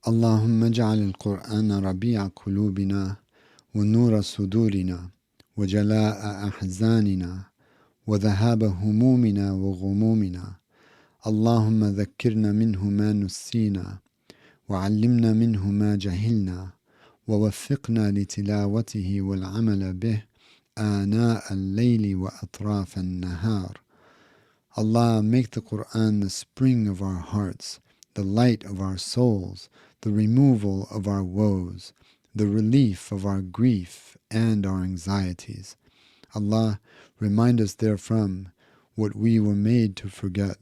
اللهم اجعل القرآن ربيع قلوبنا ونور صدورنا وجلاء أحزاننا وذهاب همومنا وغمومنا. اللهم ذكرنا منه ما نسينا وعلمنا منه ما جهلنا ووفقنا لتلاوته والعمل به آناء الليل وأطراف النهار. Allah, make the Quran the spring of our hearts, the light of our souls, the removal of our woes, the relief of our grief and our anxieties. Allah, remind us therefrom what we were made to forget,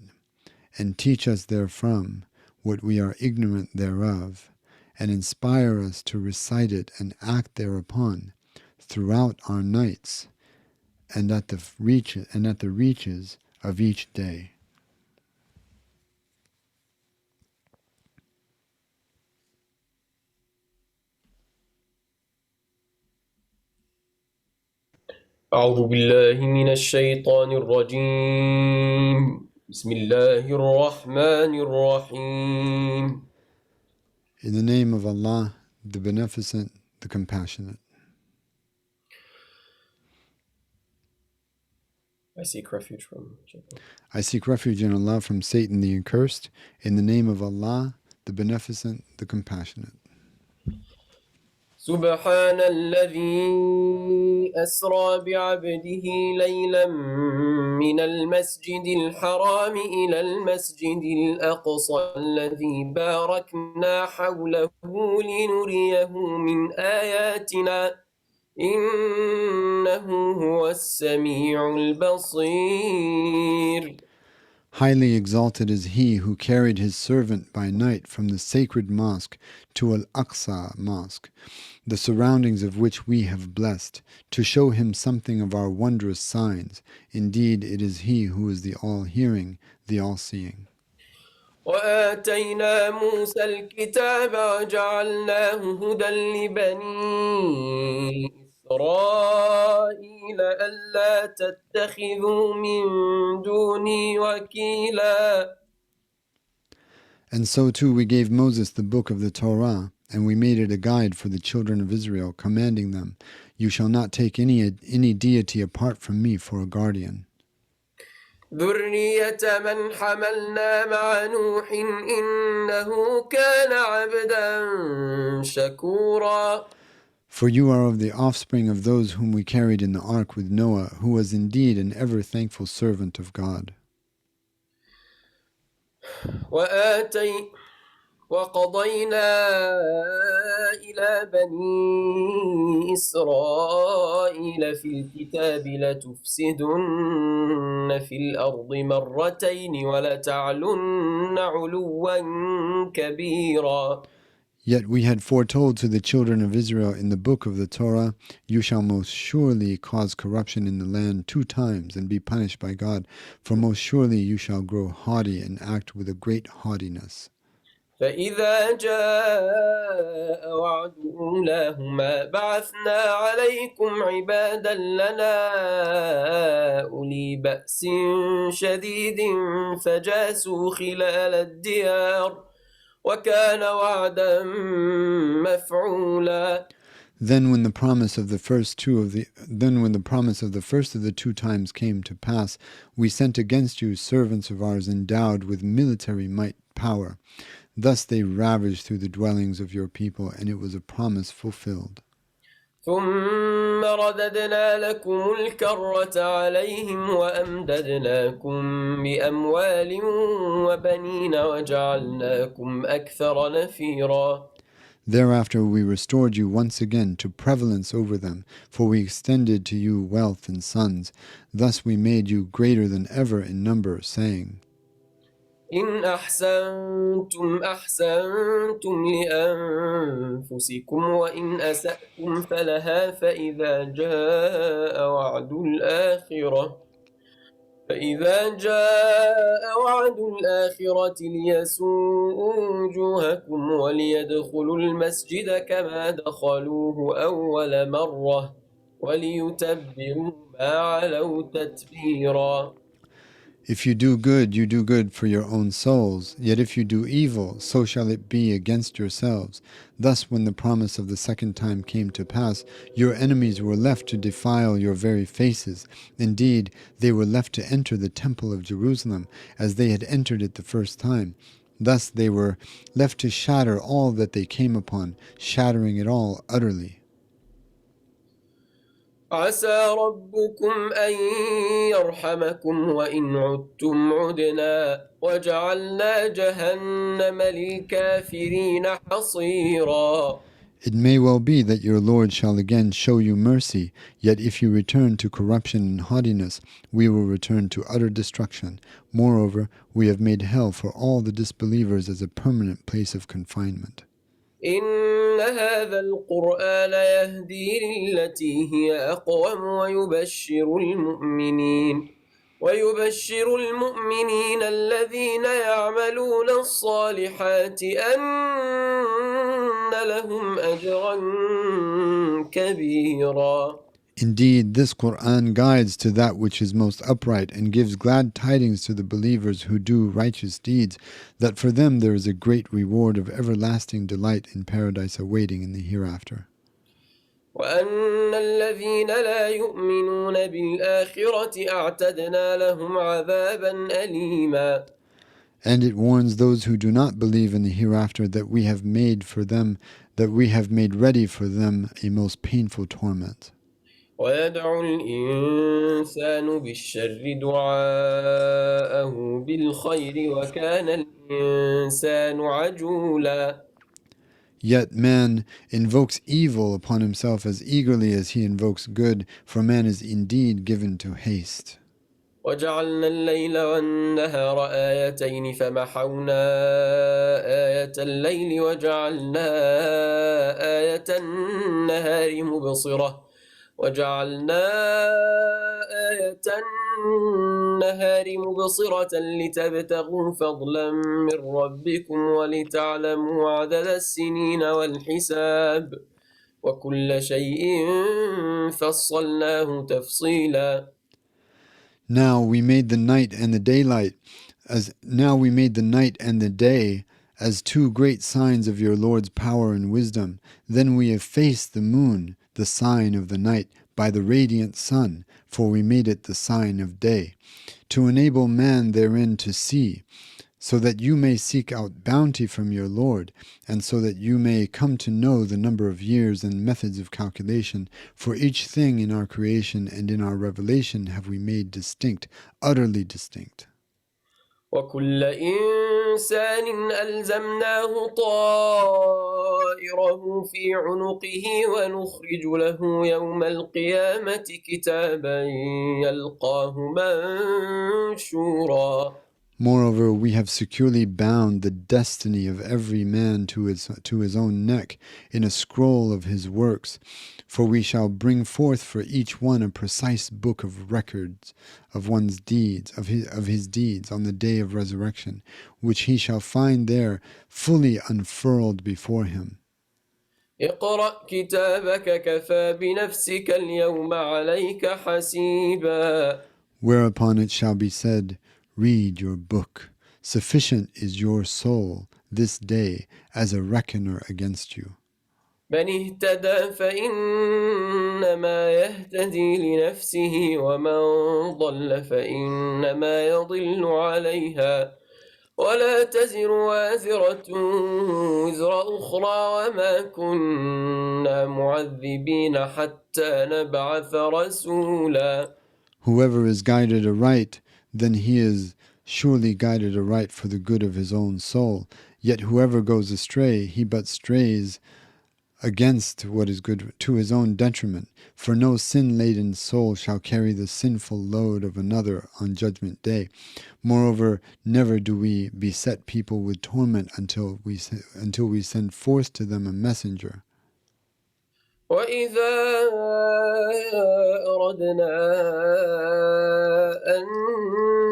and teach us therefrom what we are ignorant thereof, and inspire us to recite it and act thereupon throughout our nights and at the reaches of each day. أعوذ بالله من الشيطان الرجيم بسم الله الرحمن الرحيم. In the name of Allah, the Beneficent, the Compassionate. I seek refuge from Satan. I seek refuge in Allah from Satan the accursed, in the name of Allah, the Beneficent, the Compassionate. سبحان الذي أسرى بعبده ليلا من المسجد الحرام إلى المسجد الأقصى الذي باركنا حوله لنريه من آياتنا إنه هو السميع البصير. Highly exalted is he who carried his servant by night from the sacred mosque to Al-Aqsa mosque, the surroundings of which we have blessed, to show him something of our wondrous signs. Indeed, it is he who is the all-hearing, the all-seeing. وآتينا موسى الكتاب وجعلناه هدى لبني إسرائيل ألا تتخذوا من دوني وكيلا. And so too we gave Moses the book of the Torah, and we made it a guide for the children of Israel, commanding them, "You shall not take any deity apart from me for a guardian." ذرية من حملنا مع نوح إنه كان عبدا شكورا. For you are of the offspring of those whom we carried in the ark with Noah, who was indeed an ever-thankful servant of God. وقضينا إلى بني إسرائيل في الكتاب لتفسدن في الأرض مرتين ولتعلن علوا كبيرا. Yet we had foretold to the children of Israel in the book of the Torah, "You shall most surely cause corruption in the land 2 times and be punished by God, for most surely you shall grow haughty and act with a great haughtiness." فإذا جاء وعد أولاهما بعثنا عليكم عبادا لنا أولي بأس شديد فجاسوا خلال الديار وكان وعدا مفعولا. Then when the promise of the first of the 2 times came to pass, we sent against you servants of ours endowed with military might power. Thus they ravaged through the dwellings of your people, and it was a promise fulfilled. ثم رددنا لكم الكرة عليهم وأمددناكم بأموال وبنين وجعلناكم أكثر نفيرا. Thereafter we restored you once again to prevalence over them, for we extended to you wealth and sons. Thus we made you greater than ever in number, saying, إن أحسنتم أحسنتم لأنفسكم وإن أسأتم فلها فإذا جاء وعد الآخرة ليسوءوا وجوهكم وليدخلوا المسجد كما دخلوه أول مرة وليتبروا ما علوا تتبيرا. If you do good, you do good for your own souls. Yet if you do evil, so shall it be against yourselves. Thus, when the promise of the second time came to pass, your enemies were left to defile your very faces. Indeed, they were left to enter the temple of Jerusalem, as they had entered it the first time. Thus they were left to shatter all that they came upon, shattering it all utterly. عسى ربكم أن يرحمكم وإن عدتم عدنا وجعلنا جهنم للكافرين حصيرا. It may well be that your Lord shall again show you mercy, yet if you return to corruption and haughtiness, we will return to utter destruction. Moreover, we have made hell for all the disbelievers as a permanent place of confinement. إن هذا القرآن يهدي للتي هي أقوم ويبشر المؤمنين الذين يعملون الصالحات أن لهم أجرا كبيرا. Indeed, this Quran guides to that which is most upright and gives glad tidings to the believers who do righteous deeds, that for them there is a great reward of everlasting delight in paradise awaiting in the hereafter. وأن الذين لا يؤمنون بالآخرة أعتدنا لهم عذابا أليما. And it warns those who do not believe in the hereafter that we have made ready for them a most painful torment. ويدعو الإنسان بالشر دعاءه بالخير وكان الإنسان عجولا. Yet man invokes evil upon himself as eagerly as he invokes good, for man is indeed given to haste. وجعلنا الليل والنهار آيتين فمحونا آية الليل وجعلنا آية النهار مبصرة لتبتغوا فضلا من ربكم ولتعلموا عدد السنين والحساب وكل شيء فصلناه تفصيلا. Now we made the night and the day as two great signs of your Lord's power and wisdom. Then we effaced the moon, the sign of the night, by the radiant sun, for we made it the sign of day, to enable man therein to see, so that you may seek out bounty from your Lord, and so that you may come to know the number of years and methods of calculation. For each thing in our creation and in our revelation have we made distinct, utterly distinct. وكل إنسان ألزمناه طائره في عنقه ونخرج له يوم القيامة كتابا يلقاه منشورا. Moreover, we have securely bound the destiny of every man to his own neck in a scroll of his works, for we shall bring forth for each one a precise book of records of one's deeds, of his deeds on the day of resurrection, which he shall find there fully unfurled before him. اقرأ كتابك كفى بنفسك اليوم عليك حسيبا. Whereupon it shall be said, read your book. Sufficient is your soul this day as a reckoner against you. من اهتدى فإنما يهتدي لنفسه ومن ضل فإنما يضل عليها ولا تزر وازرة وزر أخرى وما كنا معذبين حتى نبعث رسولا. Whoever is guided aright, then he is surely guided aright for the good of his own soul. Yet whoever goes astray, he but strays against what is good to his own detriment. For no sin-laden soul shall carry the sinful load of another on Judgment Day. Moreover, never do we beset people with torment until we send forth to them a messenger. وإذا أردنا أن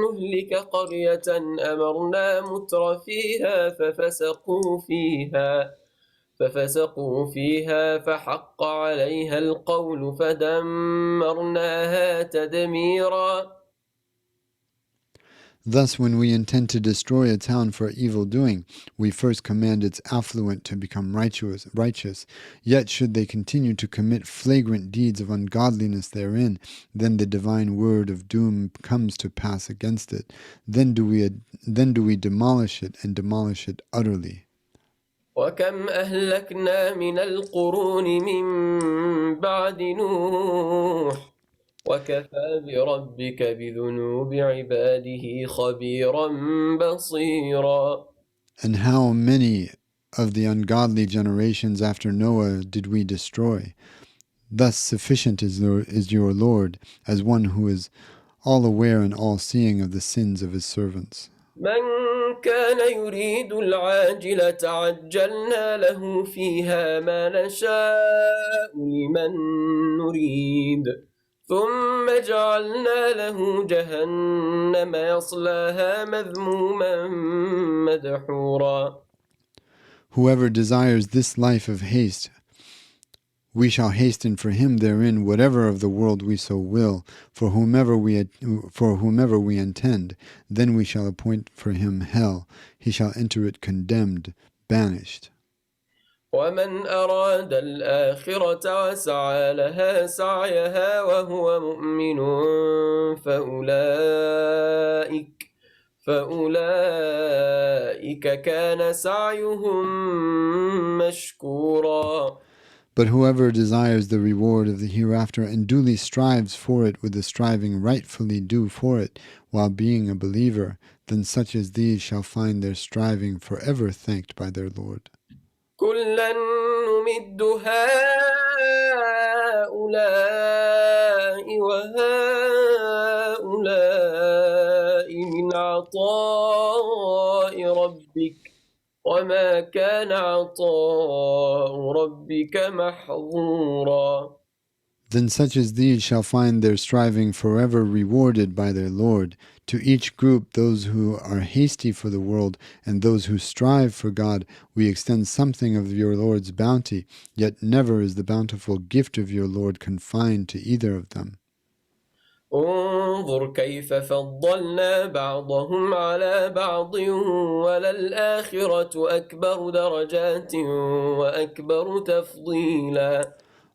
نهلك قرية أمرنا متر فيها ففسقوا فيها فحق عليها القول فدمرناها تدميرا. Thus, when we intend to destroy a town for evil doing, we first command its affluent to become righteous. Yet should they continue to commit flagrant deeds of ungodliness therein, then the divine word of doom comes to pass against it. Then do we demolish it, and demolish it utterly. وكم أهلكنا من القرون من بعد نوح وكفى بربك بذنوب عباده خبيرا بصيرا. And how many of the ungodly generations after Noah did we destroy? Thus sufficient is your Lord as one who is all aware and all seeing of the sins of his servants. من كان يريد العاجلة عجلنا له فيها ما نشاء لمن نريد ثم جعلنا له جهنم يصلاها مذموما مدحورا. Whoever desires this life of haste, we shall hasten for him therein whatever of the world we so will, for whomever we intend. Then we shall appoint for him hell. He shall enter it condemned, banished. ومن أراد الآخرة وسعى لها سعيها وهو مؤمن فأولئك كان سعيهم مشكورا. But whoever desires the reward of the hereafter and duly strives for it with the striving rightfully due for it, while being a believer, then such as these shall find their striving forever thanked by their Lord. كلا نمد هؤلاء وهؤلاء من عطاء ربك وما كان عطاء ربك محظورا. Then such as these shall find their striving forever rewarded by their Lord. To each group, those who are hasty for the world and those who strive for God, we extend something of your Lord's bounty, yet never is the bountiful gift of your Lord confined to either of them. انظر كيف فضلنا بعضهم على بعض وللآخرة أكبر درجات وأكبر تفضيلا.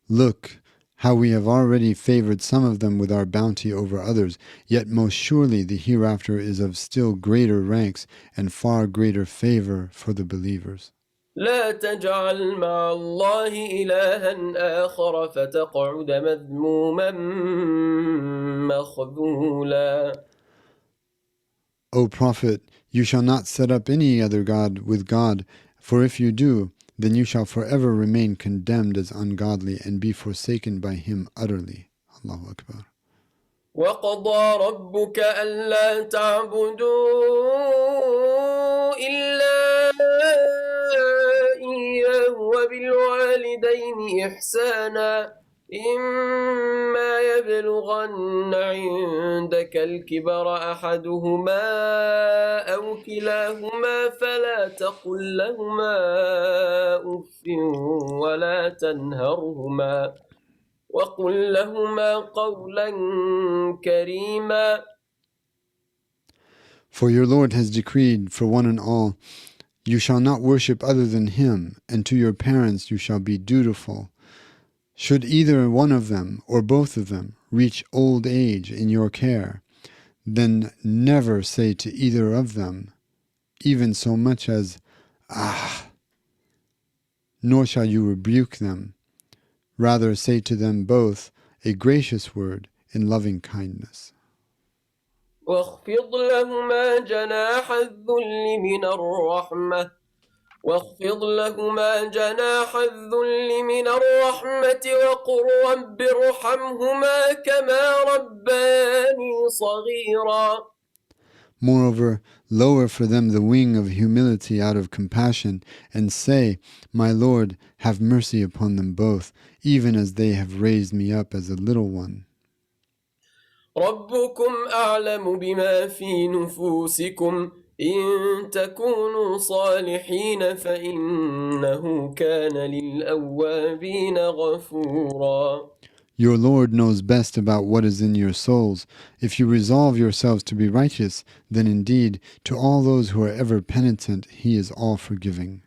Look, how we have already favored some of them with our bounty over others, yet most surely the hereafter is of still greater ranks and far greater favor for the believers. لا تجعل مع الله إلها آخر فتقعد مذموما مخذولا. O Prophet, you shall not set up any other God with God, for if you do, then you shall forever remain condemned as ungodly and be forsaken by him utterly. Allahu Akbar. وقضى ربك ألا تعبدوا إلا إياه وبالوالدين إحسانا إما يبلغن عندك الكبر أحدهما أو كلاهما فلا تقل لهما أف ولا تنهرهما وقل لهما قولا كريما. For your Lord has decreed for one and all, you shall not worship other than him, and to your parents you shall be dutiful. Should either one of them or both of them reach old age in your care, then never say to either of them even so much as, "Ah," nor shall you rebuke them. Rather say to them both a gracious word in loving kindness. واخفض لهما جناح الذل من الرحمة واخفض لهما جناح الذل من الرحمة وقل رب ارحمهما كما ربياني صغيرا. Moreover, lower for them the wing of humility out of compassion, and say, My Lord, have mercy upon them both, even as they have raised me up as a little one. ربكم أعلم بما في نفوسكم إن تكونوا صالحين فإنه كان للأوابين غفورا. Your Lord knows best about what is in your souls. If you resolve yourselves to be righteous, then indeed, to all those who are ever penitent, He is all forgiving.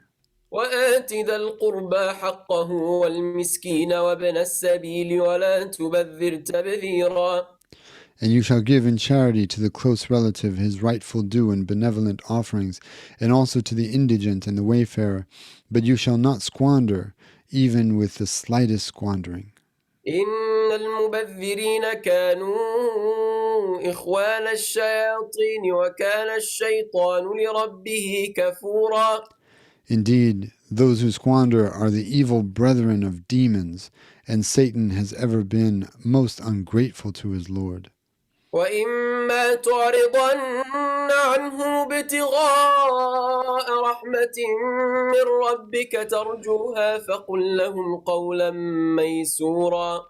وآت ذا القربى حقه والمسكين وابن السبيل ولا تبذر تبذيرا. And you shall give in charity to the close relative his rightful due and benevolent offerings, and also to the indigent and the wayfarer. But you shall not squander, even with the slightest squandering. إن المبذرين كانوا إخوان الشياطين وكان الشيطان لربه كفورا. Indeed, those who squander are the evil brethren of demons, and Satan has ever been most ungrateful to his Lord. وإما تعرضن عنه ابتغاء رحمة من ربك ترجوها فقل لهم قولا ميسورا.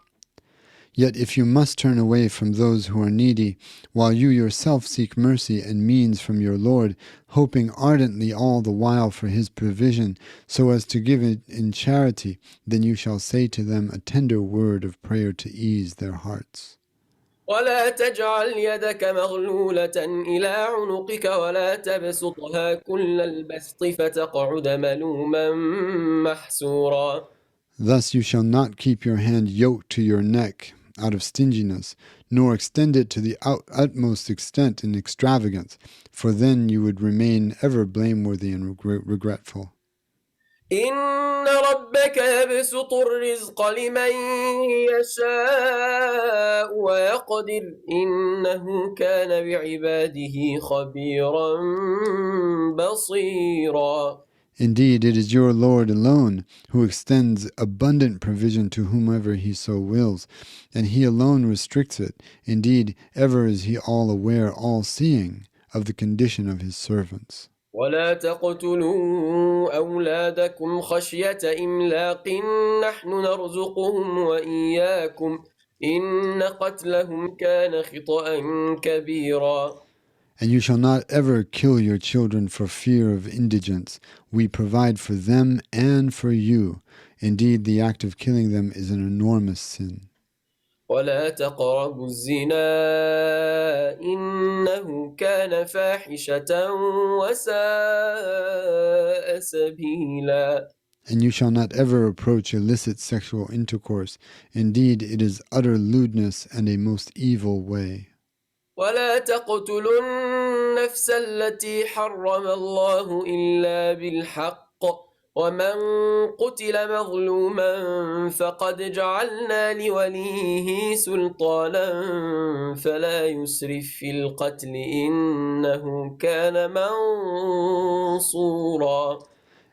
Yet if you must turn away from those who are needy, while you yourself seek mercy and means from your Lord, hoping ardently all the while for his provision, so as to give it in charity, then you shall say to them a tender word of prayer to ease their hearts. ولا تجعل يدك مغلولة إلى عنقك ولا تبسطها كل البسط فتقعد ملوما محسورا. Thus you shall not keep your hand yoked to your neck out of stinginess, nor extend it to the utmost extent in extravagance, for then you would remain ever blameworthy and regretful. إن ربك يبسط الرزق لمن يشاء ويقدر إنه كان بعباده خبيرا بصيرا. Indeed, it is your Lord alone who extends abundant provision to whomever he so wills, and he alone restricts it. Indeed, ever is he all aware, all seeing of the condition of his servants. ولا تقتلوا أولادكم خشية إملاق نحن نرزقهم وإياكم إن قتلهم كان خطأ كبيرا. And you shall not ever kill your children for fear of indigence. We provide for them and for you. Indeed, the act of killing them is an enormous sin. ولا تقربوا الزنا إنه كان فاحشة وساء سبيلا. And you shall not ever approach illicit sexual intercourse. Indeed, it is utter lewdness and a most evil way. ولا تقتلوا النفس التي حرم الله إلا بالحق ومن قتل مظلوما فقد جعلنا لوليه سلطانا فلا يسرف في القتل إنه كان منصورا.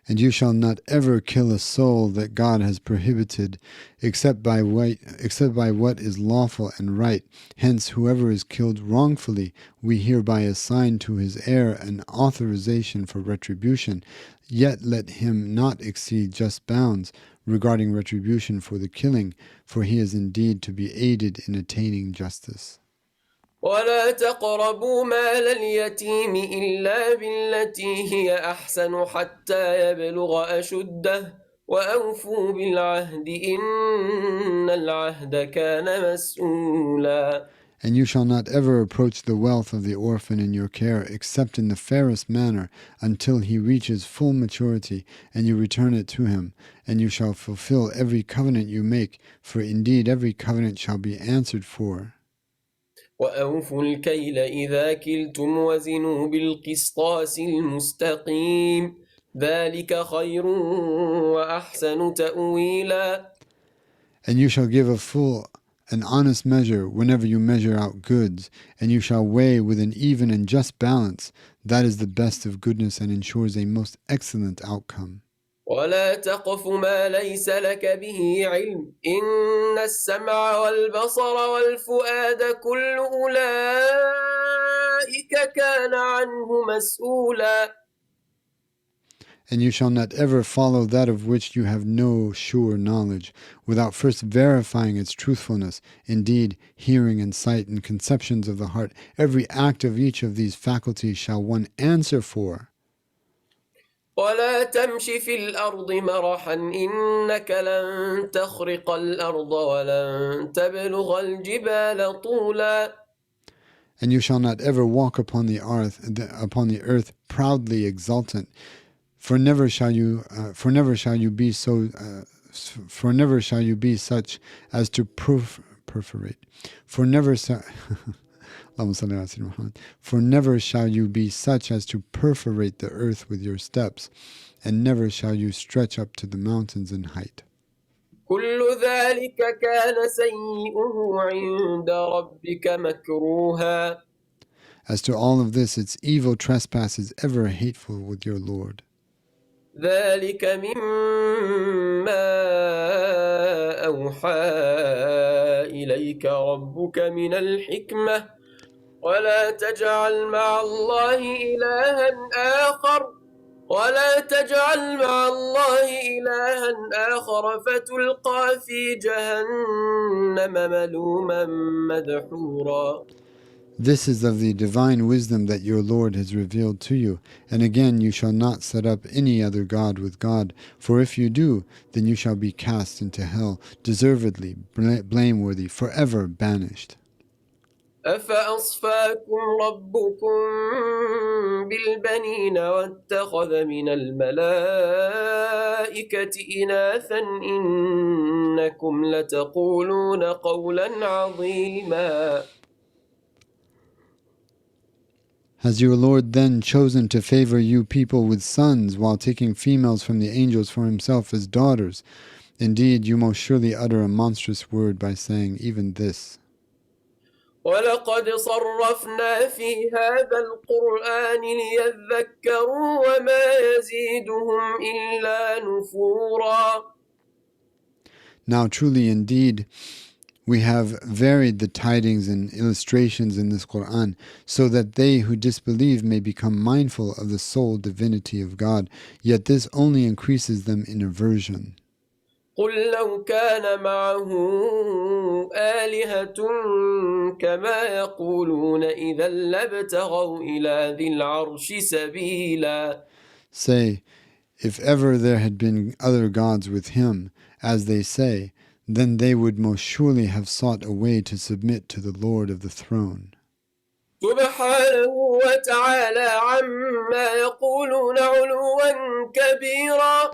And you shall not ever kill a soul that God has prohibited, except by what is lawful and right. Hence, whoever is killed wrongfully, we hereby assign to his heir an authorization for retribution. Yet let him not exceed just bounds regarding retribution for the killing, for he is indeed to be aided in attaining justice. ولا تقربوا مال اليتيم إلا بالتي هي أحسن حتى يبلغ أشده وأوفوا بالعهد إن العهد كان مسؤولا. And you shall not ever approach the wealth of the orphan in your care except in the fairest manner until he reaches full maturity, and you return it to him. And you shall fulfill every covenant you make, for indeed every covenant shall be answered for. وأوفوا الكيل إذا كلتم وزنوا بالقسطاس المستقيم ذلك خير وأحسن تأويلا. And you shall give a full and honest measure whenever you measure out goods, and you shall weigh with an even and just balance. That is the best of goodness and ensures a most excellent outcome. ولا تقف ما ليس لك به علم إن السمع والبصر والفؤاد كل أولئك كان عنه مسؤولا. And you shall not ever follow that of which you have no sure knowledge, without first verifying its truthfulness. Indeed, hearing and sight and conceptions of the heart, every act of each of these faculties shall one answer for. ولا تمش في الأرض مرحا إنك لن تخرق الأرض ولن تبلغ الجبال طولا. And you shall not ever walk upon the earth proudly exultant, for never shall you be such as to perforate. For never shall For never shall you be such as to perforate the earth with your steps, and never shall you stretch up to the mountains in height. كل ذلك كان سيئه عند ربك مكروها. As to all of this, its evil trespass is ever hateful with your Lord. ذلك مما أوحى إليك ربك من الحكمة ولا تجعل مع الله إلها آخر فتلقى في جهنم ملوما مدحورا. This is of the divine wisdom that your Lord has revealed to you. And again, you shall not set up any other God with God, for if you do, then you shall be cast into hell, deservedly blameworthy, forever banished. أفأصفاكم ربكم بالبنين واتخذ من الملائكة إناثا إنكم لتقولون قولا عظيما. Has your Lord then chosen to favor you people with sons, while taking females from the angels for himself as daughters? Indeed, you most surely utter a monstrous word by saying even this. ولقد صرفنا في هذا القرآن ليذكروا وما يزيدهم إلا نفورا. Now truly indeed, we have varied the tidings and illustrations in this Quran, so that they who disbelieve may become mindful of the sole divinity of God, yet this only increases them in aversion. قل لو كان معه آلهة كما يقولون إذا لابتغوا إلى ذي العرش سبيلا. Say, if ever there had been other gods with him, as they say, then they would most surely have sought a way to submit to the Lord of the throne. سبحانه وتعالى عما يقولون علوا كبيرا.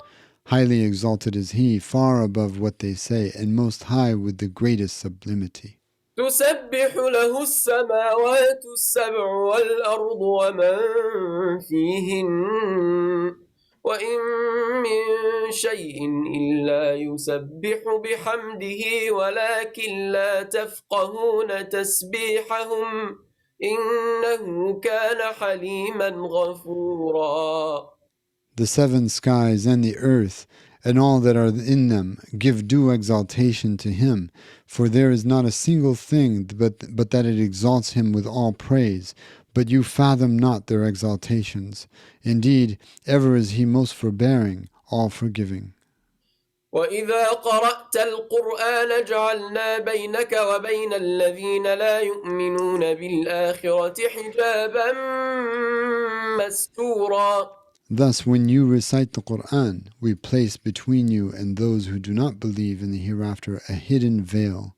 Highly exalted is he, far above what they say, and most high with the greatest sublimity. تسبح له السماوات السبع والأرض ومن فيهن وإن من شيء إلا يسبح بحمده ولكن لا تفقهون تسبيحهم إنه كان حليما غفورا. The seven skies and the earth and all that are in them give due exaltation to him, for there is not a single thing but that it exalts him with all praise, but you fathom not their exaltations. Indeed, ever is he most forbearing, all forgiving. وإذا قرأت القرآن جعلنا بينك وبين الذين لا يؤمنون بالآخرة حجابا مستورا. Thus, when you recite the Quran, we place between you and those who do not believe in the hereafter a hidden veil.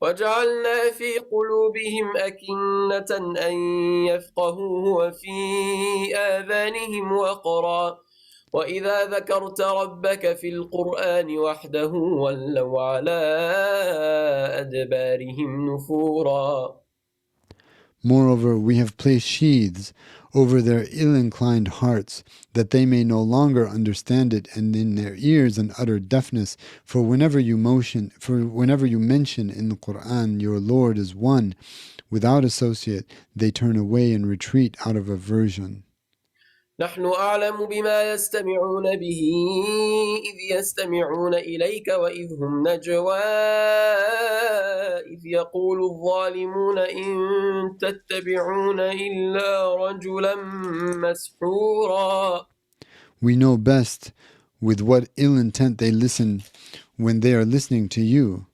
وجعلنا في قلوبهم أكنة أن يفقهوه وفي آذانهم وقرا وإذا ذكرت ربك في القرآن وحده ولوا على أدبارهم نفورا. Moreover, we have placed sheaths over their ill-inclined hearts, that they may no longer understand it, and in their ears an utter deafness. For whenever you mention in the Quran your Lord is one, without associate, they turn away and retreat out of aversion. نحن أعلم بما يستمعون به إذ يستمعون إليك وإذ هم نجوى إذ يقول الظالمون إن تتبعون إلا رجلا مسحورا. We know best with what ill intent they listen when they are listening to you,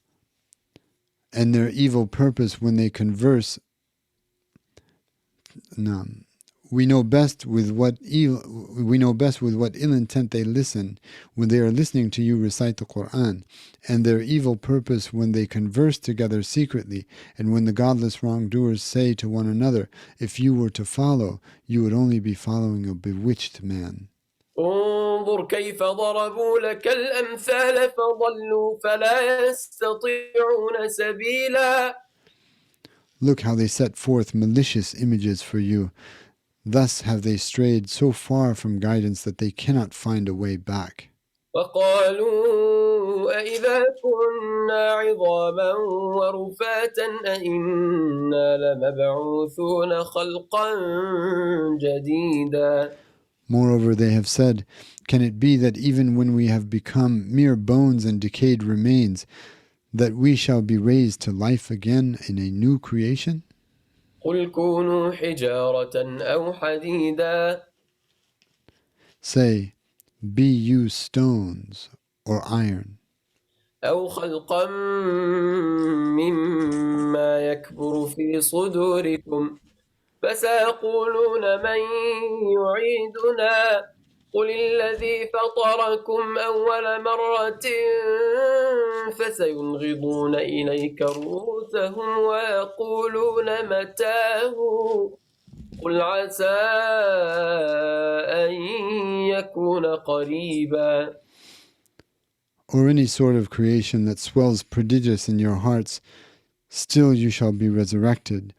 and their evil purpose when they converse. we know best with what ill intent they listen when they are listening to you recite the Quran, and their evil purpose when they converse together secretly, and when the godless wrongdoers say to one another, if you were to follow, you would only be following a bewitched man. انظر كيف ضربوا لك الأمثال فضلوا فلا يستطيعون سبيلا. Look how they set forth malicious images for you. Thus have they strayed so far from guidance that they cannot find a way back. وقالوا أإذا كنا عظاما ورفاتا أإنا لمبعوثون خلقا جديدا. Moreover, they have said, can it be that even when we have become mere bones and decayed remains, that we shall be raised to life again in a new creation? قل كونوا حجارة أو حديدا. Say, be you stones or iron, أو خلقا مما يكبر في صدوركم فسيقولون من يعيدنا قل الذي فطركم أول مرة فسينغضون إليك رؤوسهم ويقولون متاه قل عسى أن يكون قريبا. or any sort of creation that swells prodigious in your hearts, still you shall be resurrected.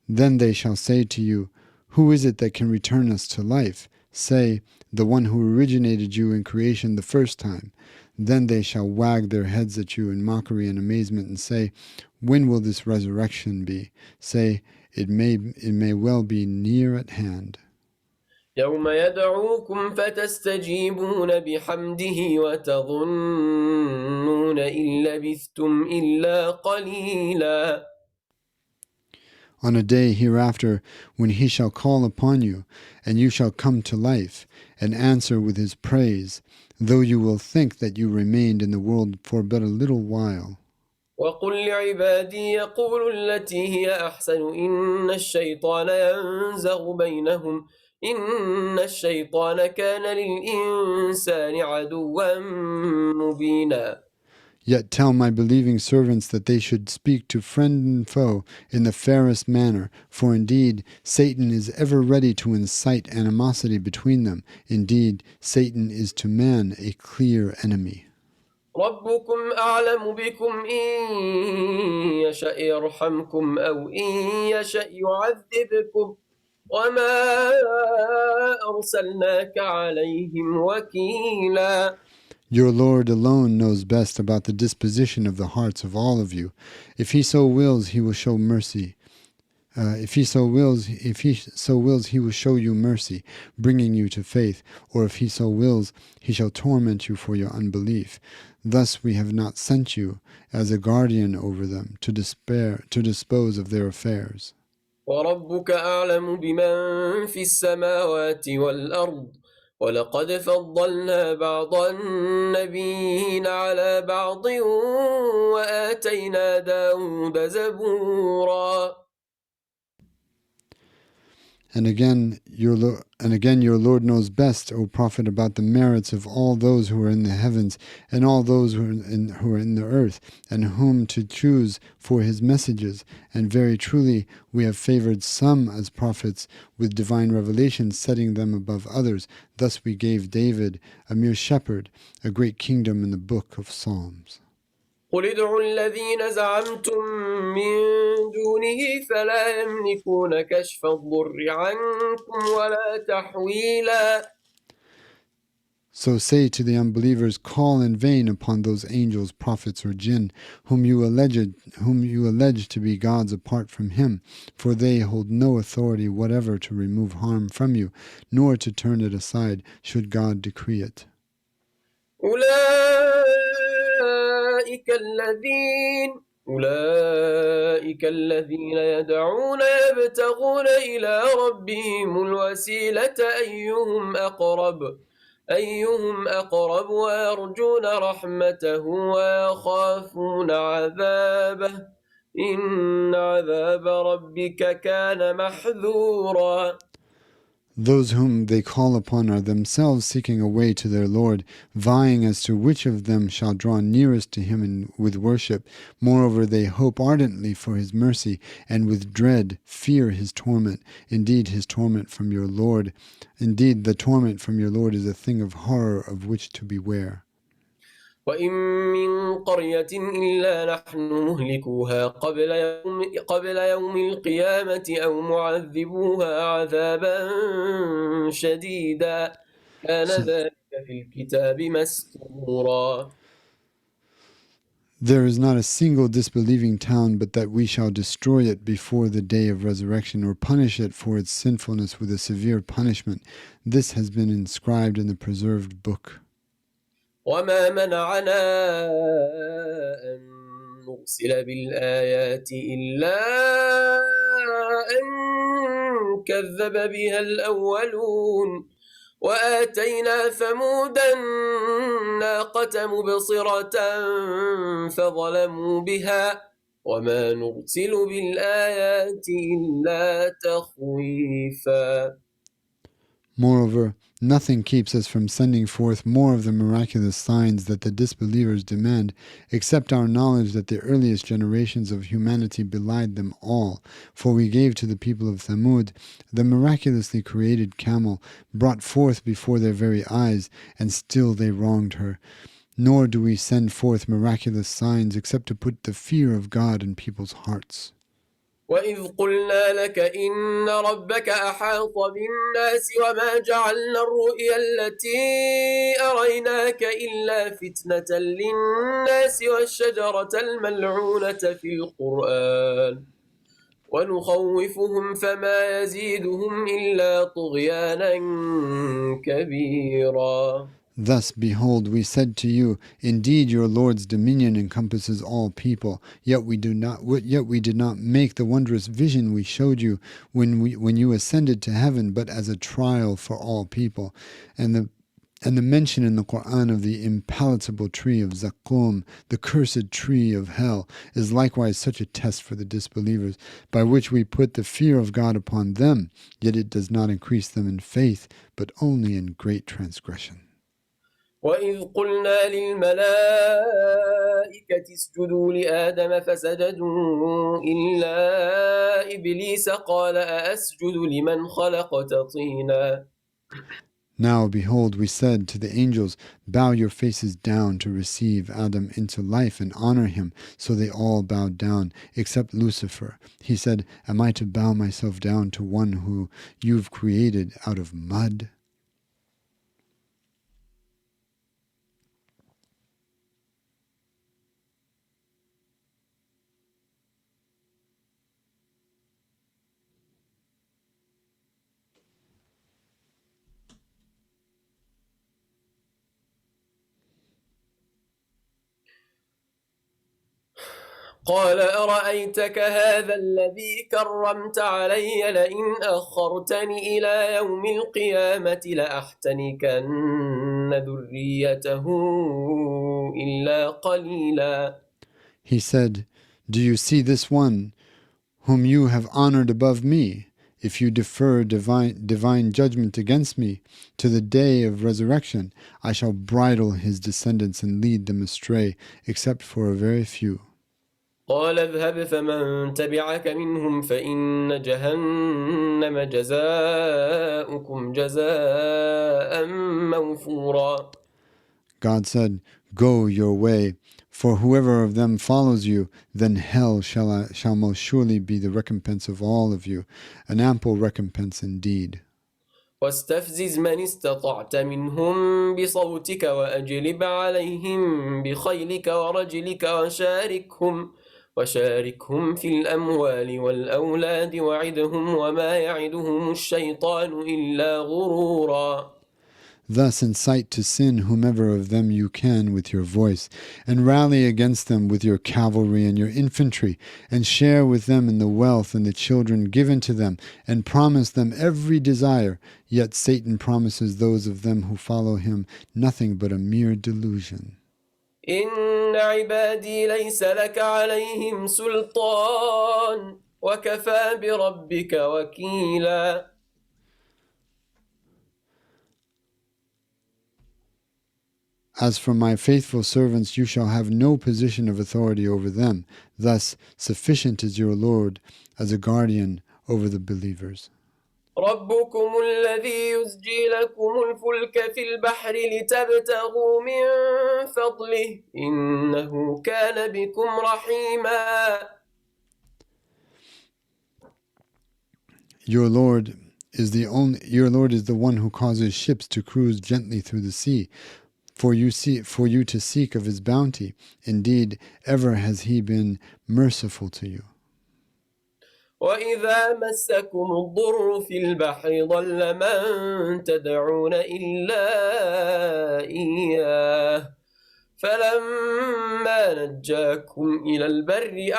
Then they shall say to you, who is it that can return us to life? Say, the one who originated you in creation the first time. Then they shall wag their heads at you in mockery and amazement and say, when will this resurrection be? Say, it may well be near at hand. يوم يدعوكم فتستجيبون بحمده وتظنون إن لبثتم إلا قليلا. On a day hereafter, when he shall call upon you, and you shall come to life, and answer with his praise, though you will think that you remained in the world for but a little while. وقل لعبادي يقولوا التي هي أحسن إن الشيطان ينزغ بينهم إن الشيطان كان للإنسان عدوا مبينا. Yet tell my believing servants that they should speak to friend and foe in the fairest manner, for indeed Satan is ever ready to incite animosity between them. Indeed, Satan is to man a clear enemy. ربكم أعلم بكم إن يشأ يرحمكم أو إن يشأ يعذبكم وما أرسلناك عليهم وكيلا. Your Lord alone knows best about the disposition of the hearts of all of you. If he so wills, he will show mercy. If he so wills, he will show you mercy, bringing you to faith. Or if he so wills, he shall torment you for your unbelief. Thus we have not sent you as a guardian over them to dispose of their affairs. وربك أعلم بمن في السماوات والأرض ولقد فضلنا بعض النبيين على بعض وآتينا داود زبورا. And again, your Lord knows best, O Prophet, about the merits of all those who are in the heavens and all those who are in the earth, and whom to choose for his messages. And very truly, we have favored some as prophets with divine revelation, setting them above others. Thus we gave David, a mere shepherd, a great kingdom in the book of Psalms. قل ادعوا الذين زعمتم من دونه فلا يملكون كشف الضر عنكم ولا تحويلا. So say to the unbelievers, call in vain upon those angels, prophets, or jinn, whom you allege to be gods apart from him, for they hold no authority whatever to remove harm from you, nor to turn it aside, should God decree it. أولئك الذين يدعون يبتغون إلى ربهم الوسيلة أيهم أقرب ويرجون رحمته ويخافون عذابه إن عذاب ربك كان محذورا. Those whom they call upon are themselves seeking a way to their Lord, vying as to which of them shall draw nearest to him with worship. Moreover, they hope ardently for his mercy, and with dread fear his torment. Indeed, his torment from your Lord. Indeed, the torment from your Lord is a thing of horror of which to beware. وإن من قرية إلا نحن مهلكوها قبل يوم القيامة أو معذبوها عذابا شديدا كان ذلك في الكتاب مسطورا. There is not a single disbelieving town but that we shall destroy it before the day of resurrection, or punish it for its sinfulness with a severe punishment. This has been inscribed in the preserved book. وما منعنا أن نرسل بالآيات إلا أن كذب بها الأولون وآتينا ثمود الناقة مبصرة فظلموا بها وما نرسل بالآيات إلا تخويفا. Moreover, nothing keeps us from sending forth more of the miraculous signs that the disbelievers demand, except our knowledge that the earliest generations of humanity belied them all. For we gave to the people of Thamud the miraculously created camel, brought forth before their very eyes, and still they wronged her. Nor do we send forth miraculous signs except to put the fear of God in people's hearts. وإذ قلنا لك إن ربك أحاط بالناس وما جعلنا الرؤيا التي أريناك إلا فتنة للناس والشجرة الملعونة في القرآن ونخوفهم فما يزيدهم إلا طغيانا كبيرا. Thus, behold, we said to you, indeed your Lord's dominion encompasses all people, yet we did not make the wondrous vision we showed you when you ascended to heaven, but as a trial for all people. And the mention in the Quran of the impalatable tree of Zaqqum, the cursed tree of hell, is likewise such a test for the disbelievers, by which we put the fear of God upon them, yet it does not increase them in faith, but only in great transgression. وإذ قلنا للملائكة اسجدوا لآدم فسجدوا إلا إبليس قال أأسجد لمن خلقت طينا. Now, behold, we said to the angels, bow your faces down to receive Adam into life and honor him. So they all bowed down, except Lucifer. He said, am I to bow myself down to one who you've created out of mud? قال أرأيتك هذا الذي كرمت علي لئن أخرتني إلى يوم القيامة لأحتنكن ذريته إلا قليلا. He said, do you see this one whom you have honored above me? If you defer divine judgment against me to the day of resurrection, I shall bridle his descendants and lead them astray, except for a very few. قال اذهب فمن تبعك منهم فإن جهنم جزاؤكم جزاء موفورا. God said, go your way, for whoever of them follows you, then hell shall most surely be the recompense of all of you, an ample recompense indeed. واستفزز من استطعت منهم بصوتك وأجلب عليهم بخيلك ورجلك وشاركهم في الأموال والأولاد وعدهم وما يعدهم الشيطان إلا غرورا. Thus incite to sin whomever of them you can with your voice, and rally against them with your cavalry and your infantry, and share with them in the wealth and the children given to them, and promise them every desire. Yet Satan promises those of them who follow him nothing but a mere delusion. إن عبادي ليس لك عليهم سلطان وكفى بربك وكيلا. As for my faithful servants, you shall have no position of authority over them. Thus, sufficient is your Lord as a guardian over the believers. ربكم الذي يزجي لكم الفلك في البحر لتبتغوا من فضله إنه كان بكم رحيما. Your Lord is the one who causes ships to cruise gently through the sea, for you to seek of his bounty. Indeed, ever has he been merciful to you. وإذا مسكم الضر في البحر ضل من تدعون إلا إياه فلما نجاكم إلى البر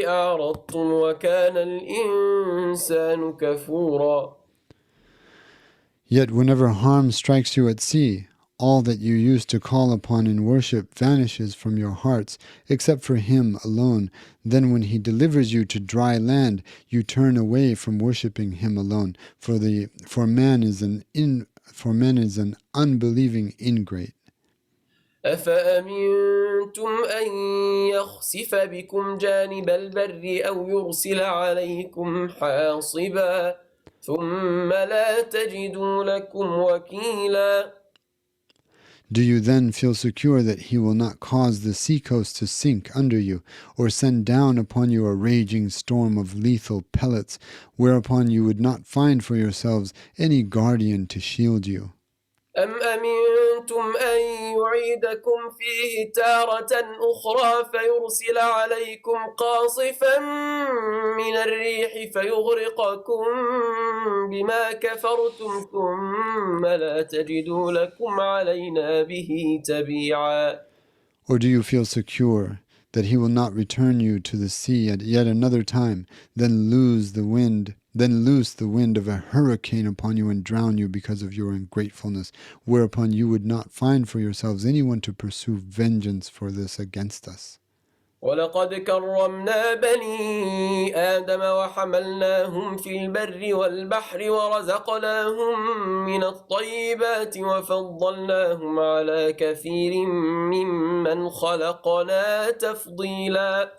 أعرضتم وكان الإنسان كفورا. Yet whenever harm strikes you at sea, all that you used to call upon in worship vanishes from your hearts, except for him alone. Then when he delivers you to dry land, you turn away from worshipping him alone, for man is an unbelieving ingrate. أفأمنتم أن يخسف بكم جانب البر أو يرسل عليكم حاصبا ثم لا تجدوا لكم وكيلا. Do you then feel secure that he will not cause the seacoast to sink under you, or send down upon you a raging storm of lethal pellets, whereupon you would not find for yourselves any guardian to shield you? أم أمنتم أن يعيدكم فيه تارة أخرى فيرسل عليكم قاصفا من الريح فيغرقكم بما كفرتم ثم لا تجدوا لكم علينا به تبيعا. Or do you feel secure that he will not return you to the sea at yet another time, then loose the wind of a hurricane upon you and drown you because of your ungratefulness, whereupon you would not find for yourselves anyone to pursue vengeance for this against us? ولقد كرمنا بني آدم وحملناهم في البر والبحر ورزقناهم من الطيبات وفضلناهم على كثير ممن خلقنا تفضيلا.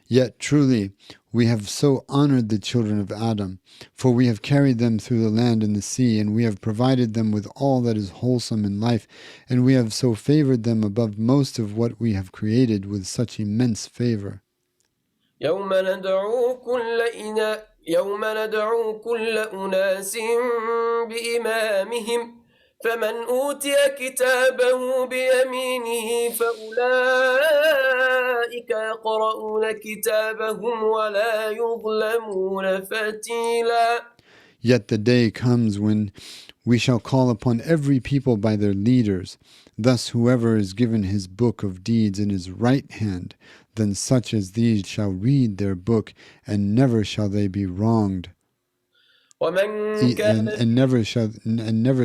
Yet truly we have so honored the children of Adam, for we have carried them through the land and the sea, and we have provided them with all that is wholesome in life, and we have so favored them above most of what we have created with such immense favor. يوم ندعو كل أناس بإمامهم فمن أوتي كتابه بيمينه فأولئك يقرؤون كتابهم ولا يظلمون فتيلا. Yet the day comes when we shall call upon every people by their leaders. Thus whoever is given his book of deeds in his right hand, then such as these shall read their book, and never shall they be wronged. And never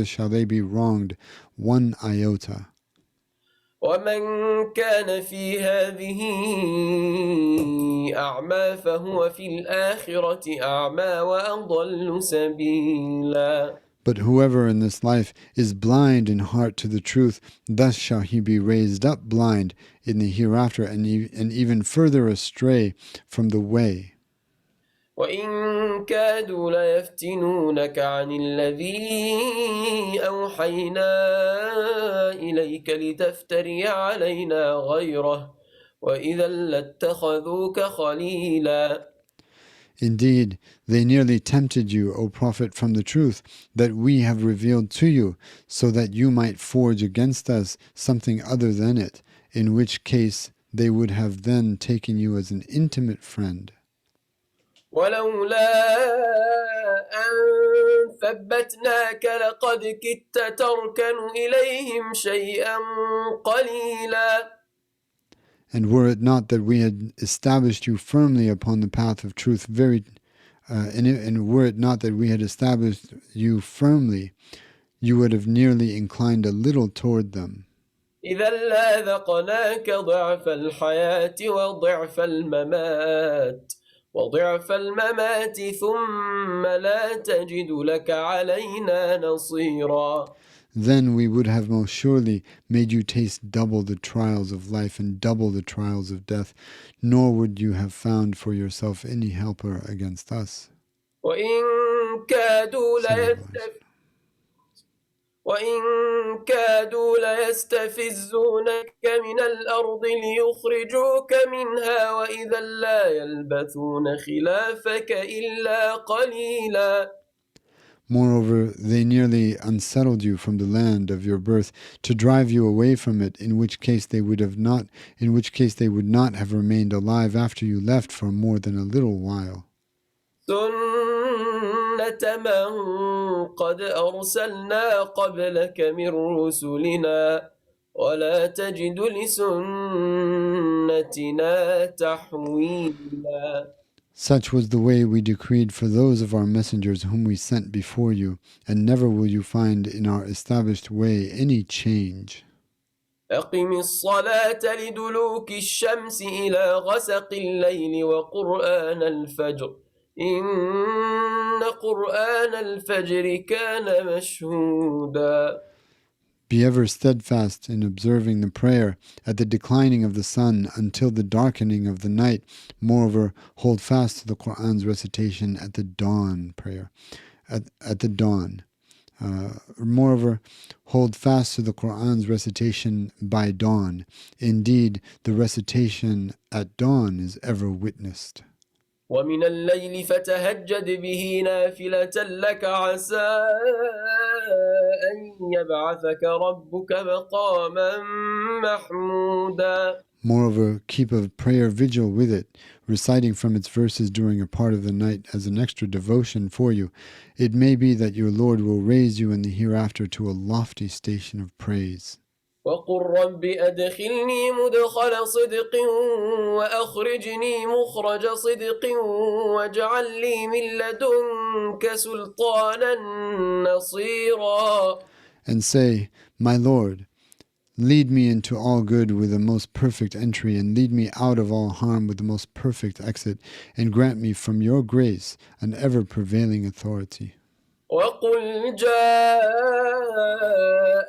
shall they be wronged one iota. ومن كان في هذه أعمى فهو في الآخرة أعمى وأضل سبيلا. But whoever in this life is blind in heart to the truth, thus shall he be raised up blind in the hereafter, and even further astray from the way. وإن كادوا ليفتنونك عن الذي أوحينا إليك لتفتري علينا غيره وإذا لاتخذوك خليلا. Indeed, they nearly tempted you, O Prophet, from the truth that we have revealed to you, so that you might forge against us something other than it, in which case they would have then taken you as an intimate friend. ولولا أن ثبتناك لقد كدت تركن إليهم شيئا قليلا. And were it not that we had established you firmly upon the path of truth, and were it not that we had established you firmly, you would have nearly inclined a little toward them. إذا لأذقناك ضعف الحياة وضعف الممات وضعف الممات ثم لا تجد لك علينا نصيرا. Then we would have most surely made you taste double the trials of life and double the trials of death, nor would you have found for yourself any helper against us. وإن كادوا وإن كادوا ليستفزونك من الأرض ليخرجوك منها وإذا لا يلبثون خلافك إلا قليلا. Moreover, they nearly unsettled you from the land of your birth to drive you away from it, in which case they would not have remained alive after you left for more than a little while. سنة من قد أرسلنا قبلك من رسلنا ولا تجد لسنتنا تحويلا. Such was the way we decreed for those of our messengers whom we sent before you, and never will you find in our established way any change. أقم الصلاة لدلوك الشمس إلى غسق الليل وقرآن الفجر إن قرآن الفجر كان مشهودا. Be ever steadfast in observing the prayer at the declining of the sun until the darkening of the night. Moreover, hold fast to the Qur'an's recitation at the dawn prayer. At the dawn. Moreover, hold fast to the Qur'an's recitation by dawn. Indeed, the recitation at dawn is ever witnessed. ومن الليل فتهجد به نافلة لك عسى أن يبعثك ربك مقاما محمودا. Moreover, keep a prayer vigil with it, reciting from its verses during a part of the night as an extra devotion for you. It may be that your Lord will raise you in the hereafter to a lofty station of praise. وقل رب أدخلني مدخل صدق وأخرجني مخرج صدق واجعل لي من لدنك سلطانا نصيرا. And say, My Lord, lead me into all good with the most perfect entry, and lead me out of all harm with the most perfect exit, and grant me from your grace an ever-prevailing authority. وقل جاء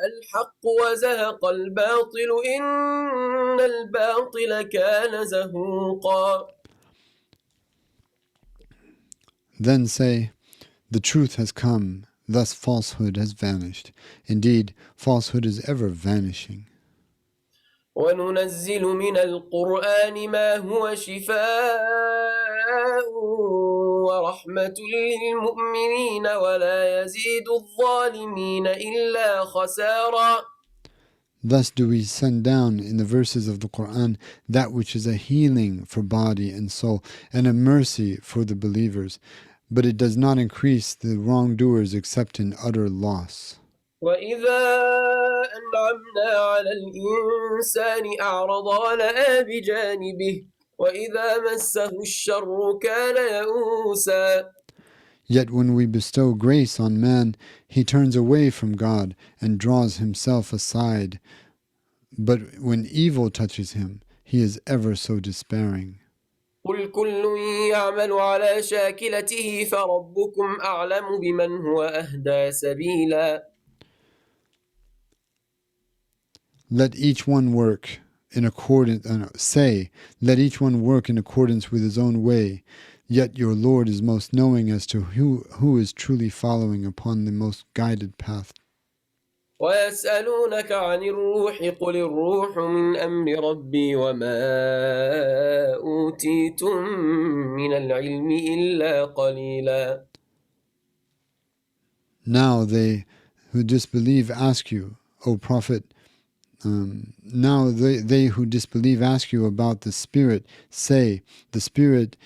الحق وزهق الباطل إن الباطل كان زهوقا. Then say, The truth has come, thus falsehood has vanished. Indeed, falsehood is ever vanishing. وننزل من القرآن ما هو شفاء ورحمة للمؤمنين ولا يزيد الظالمين إلا خسارا. Thus do we send down in the verses of the Qur'an that which is a healing for body and soul and a mercy for the believers, but it does not increase the wrongdoers except in utter loss. وإذا أنعمنا على الإنسان أعرض ونأى بجانبه وإذا مسه الشر كان يئوسا. Yet when we bestow grace on man, he turns away from God and draws himself aside. But when evil touches him, he is ever so despairing. قل كل يعمل على شاكلته فربكم أعلم بمن هو أهدى سبيلا. Let each one work in accordance with his own way, yet your Lord is most knowing as to who is truly following upon the most guided path. ويسألونك عن الروح قل الروح من أمر ربي وما أوتيتم من العلم إلا قليلا. Now they who disbelieve ask you, O Prophet, they who disbelieve ask you about the Spirit. Say, the Spirit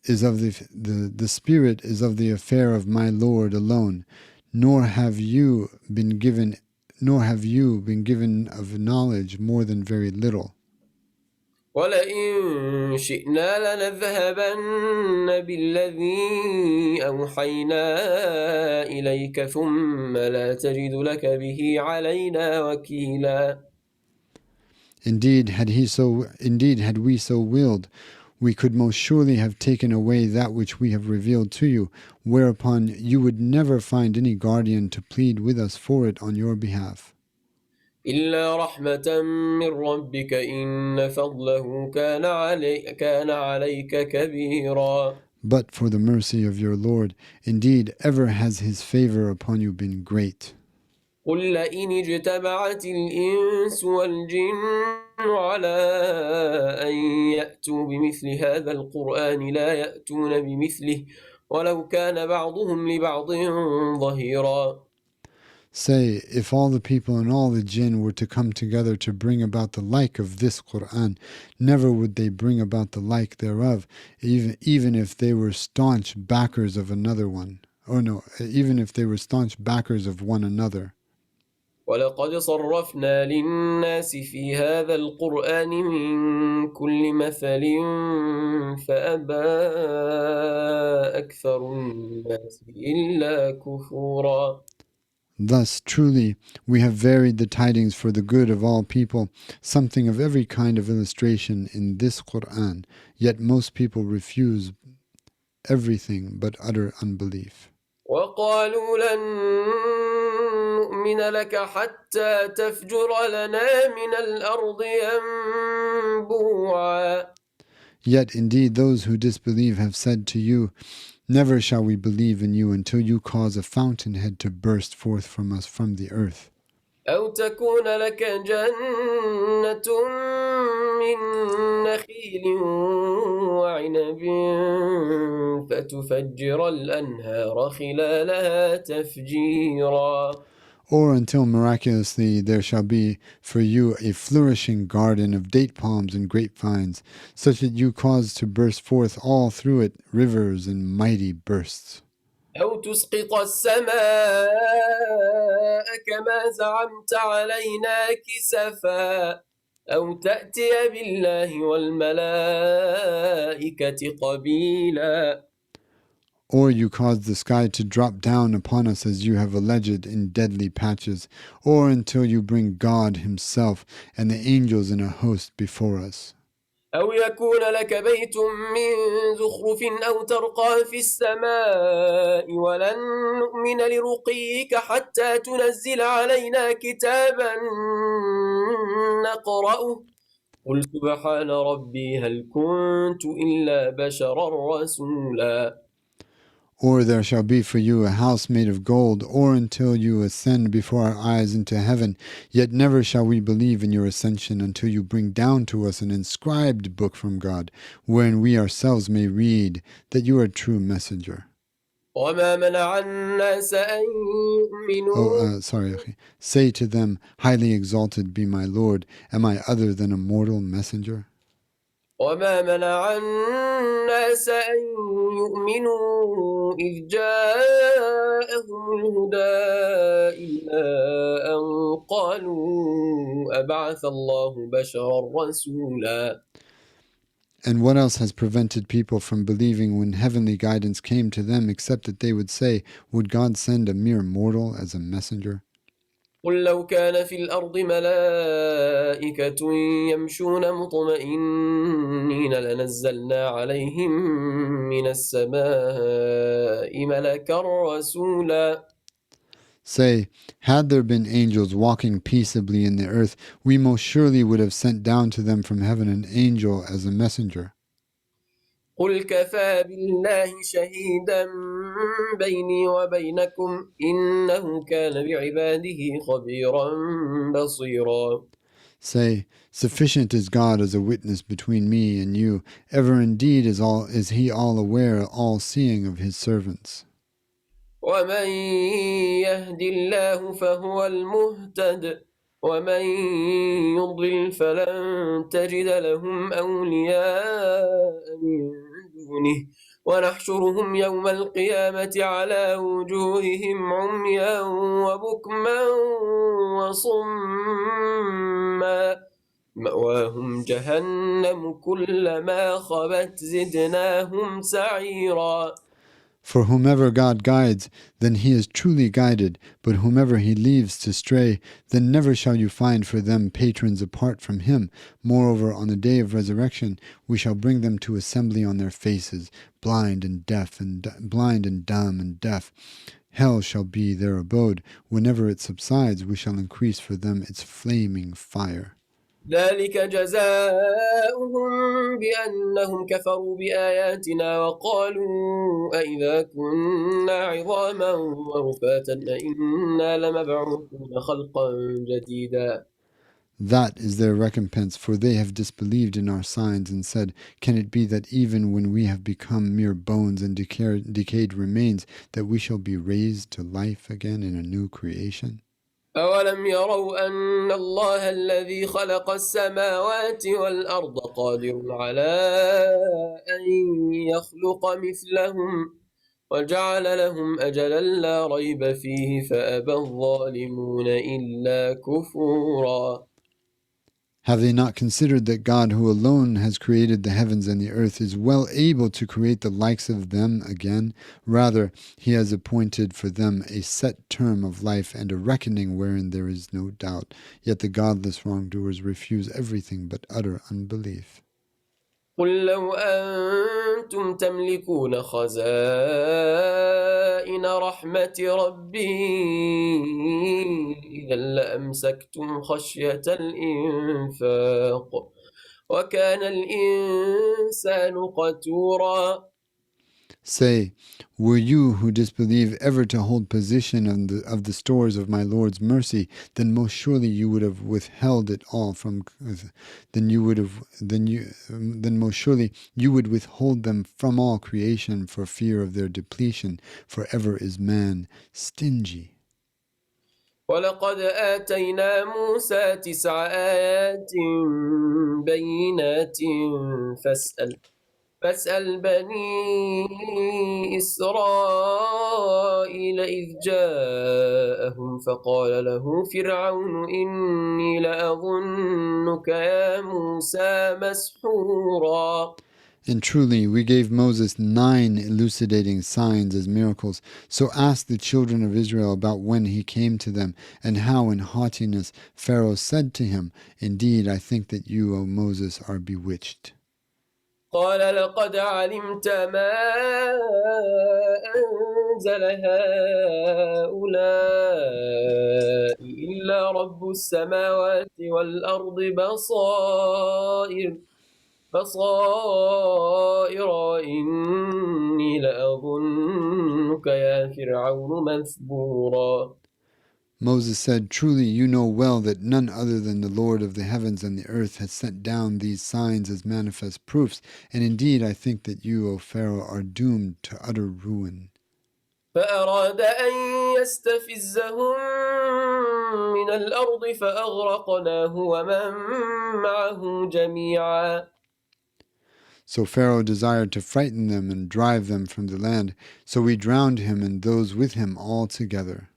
is of the Spirit is of the affair of my Lord alone, nor have you been given of knowledge more than very little. ولئن شئنا لنذهبن بالذي أوحينا إليك ثم لا تجد لك به علينا وكيلا. Indeed, had we so willed, we could most surely have taken away that which we have revealed to you, whereupon you would never find any guardian to plead with us for it on your behalf. إلا رحمة من ربك إن فضله كان عليك كبيرا. But for the mercy of your Lord, indeed ever has his favor upon you been great. قل لئن اجتمعت الإنس والجن على أن يأتوا بمثل هذا القرآن لا يأتون بمثله ولو كان بعضهم لبعض ظهيرا. Say, if all the people and all the jinn were to come together to bring about the like of this Qur'an, never would they bring about the like thereof, even if they were staunch backers of another one. Or no, even if they were staunch backers of one another. ولقد صرفنا للناس في هذا القرآن من كل مثل فأبى أكثر الناس إلا كفورا. Thus, truly, we have varied the tidings for the good of all people, something of every kind of illustration in this Qur'an, yet most people refuse everything but utter unbelief. وقالوا لن نؤمن لك حتى تفجر لنا من الأرض ينبوعا. Yet indeed those who disbelieve have said to you, never shall we believe in you until you cause a fountainhead to burst forth from us from the earth. أو تكون لك جنة من نخيل وعنب فتفجر الأنهار خلالها تفجيرا. Or until miraculously there shall be for you a flourishing garden of date palms and grapevines, such that you cause to burst forth all through it rivers in mighty bursts. أو تسقط السماء كما زعمت علينا كسفا أو تأتي بالله والملائكة قبيلا. Or you cause the sky to drop down upon us as you have alleged in deadly patches, or until you bring God himself and the angels in a host before us. أو يكون لك بيت من زخرف أو ترقى في السماء ولن نؤمن لرقيك حتى تنزل علينا كتابا نقرأه قل سبحان ربي هل كنت إلا بشرا رسولا. Or there shall be for you a house made of gold, or until you ascend before our eyes into heaven. Yet never shall we believe in your ascension until you bring down to us an inscribed book from God, wherein we ourselves may read that you are a true messenger. وما منع الناس أن يؤمنوا. Akhi. Say to them, highly exalted be my Lord, am I other than a mortal messenger? وما منع الناس أن يؤمنوا إذ جاءهم الهدى إلا أن قالوا أبعث الله بشرا رسولا. And what else has prevented people from believing when heavenly guidance came to them except that they would say, would God send a mere mortal as a messenger? قل لو كان في الأرض ملائكة يمشون مطمئنين لنزلنا عليهم من السماء ملكا رسولا. Say, had there been angels walking peaceably in the earth, we most surely would have sent down to them from heaven an angel as a messenger. قل كفى بالله شهيدا بيني وبينكم إنه كان بعباده خبيرا بصيرا. Say, sufficient is God as a witness between me and you, ever indeed is he all aware, all seeing of his servants. ومن يهد الله فهو المهتد ومن يضلل فلن تجد لهم أولياء من دونه ونحشرهم يوم القيامة على وجوههم عميا وبكما وصما مأواهم جهنم كلما خبت زدناهم سعيرا. For whomever God guides, then he is truly guided, but whomever he leaves to stray, then never shall you find for them patrons apart from him. Moreover, on the day of resurrection, we shall bring them to assembly on their faces, blind and dumb and deaf. Hell shall be their abode. Whenever it subsides, we shall increase for them its flaming fire. ذلك جزاؤهم بأنهم كفروا بآياتنا وقالوا أئذا كنا عظاما ورفاتا أئنا لمبعوثون خلقا جديدا. That is their recompense, for they have disbelieved in our signs and said, can it be that even when we have become mere bones and decayed remains, that we shall be raised to life again in a new creation? أولم يروا أن الله الذي خلق السماوات والأرض قادر على أن يخلق مثلهم وجعل لهم أجلا لا ريب فيه فأبى الظالمون إلا كفورا. Have they not considered that God, who alone has created the heavens and the earth, is well able to create the likes of them again? Rather, he has appointed for them a set term of life and a reckoning wherein there is no doubt. Yet the godless wrongdoers refuse everything but utter unbelief. قل لو أنتم تملكون خزائن رحمة ربي إذا لأمسكتم خشية الإنفاق وكان الإنسان قتورا. Say, were you who disbelieve ever to hold possession of the stores of my Lord's mercy, then most surely you would have withheld it all from. Then most surely you would withhold them from all creation for fear of their depletion. For ever is man stingy. ولقد آتينا موسى 9 آيات بينات فاسأل بني إسرائيل إذ جاءهم فقال له فرعون إني لأظنك يا موسى مسحورا. And truly, we gave Moses 9 elucidating signs as miracles. So ask the children of Israel about when he came to them, and how in haughtiness Pharaoh said to him, indeed, I think that you, O Moses, are bewitched. قال لقد علمت ما أنزل هؤلاء إلا رب السماوات والأرض بصائر إني لأظنك يا فرعون مثبورا. Moses said, truly you know well that none other than the Lord of the heavens and the earth has sent down these signs as manifest proofs, and indeed I think that you, O Pharaoh, are doomed to utter ruin. فأراد أن يستفزهم من الأرض فأغرقناه ومن معه جميعا. So Pharaoh desired to frighten them and drive them from the land, so we drowned him and those with him all together.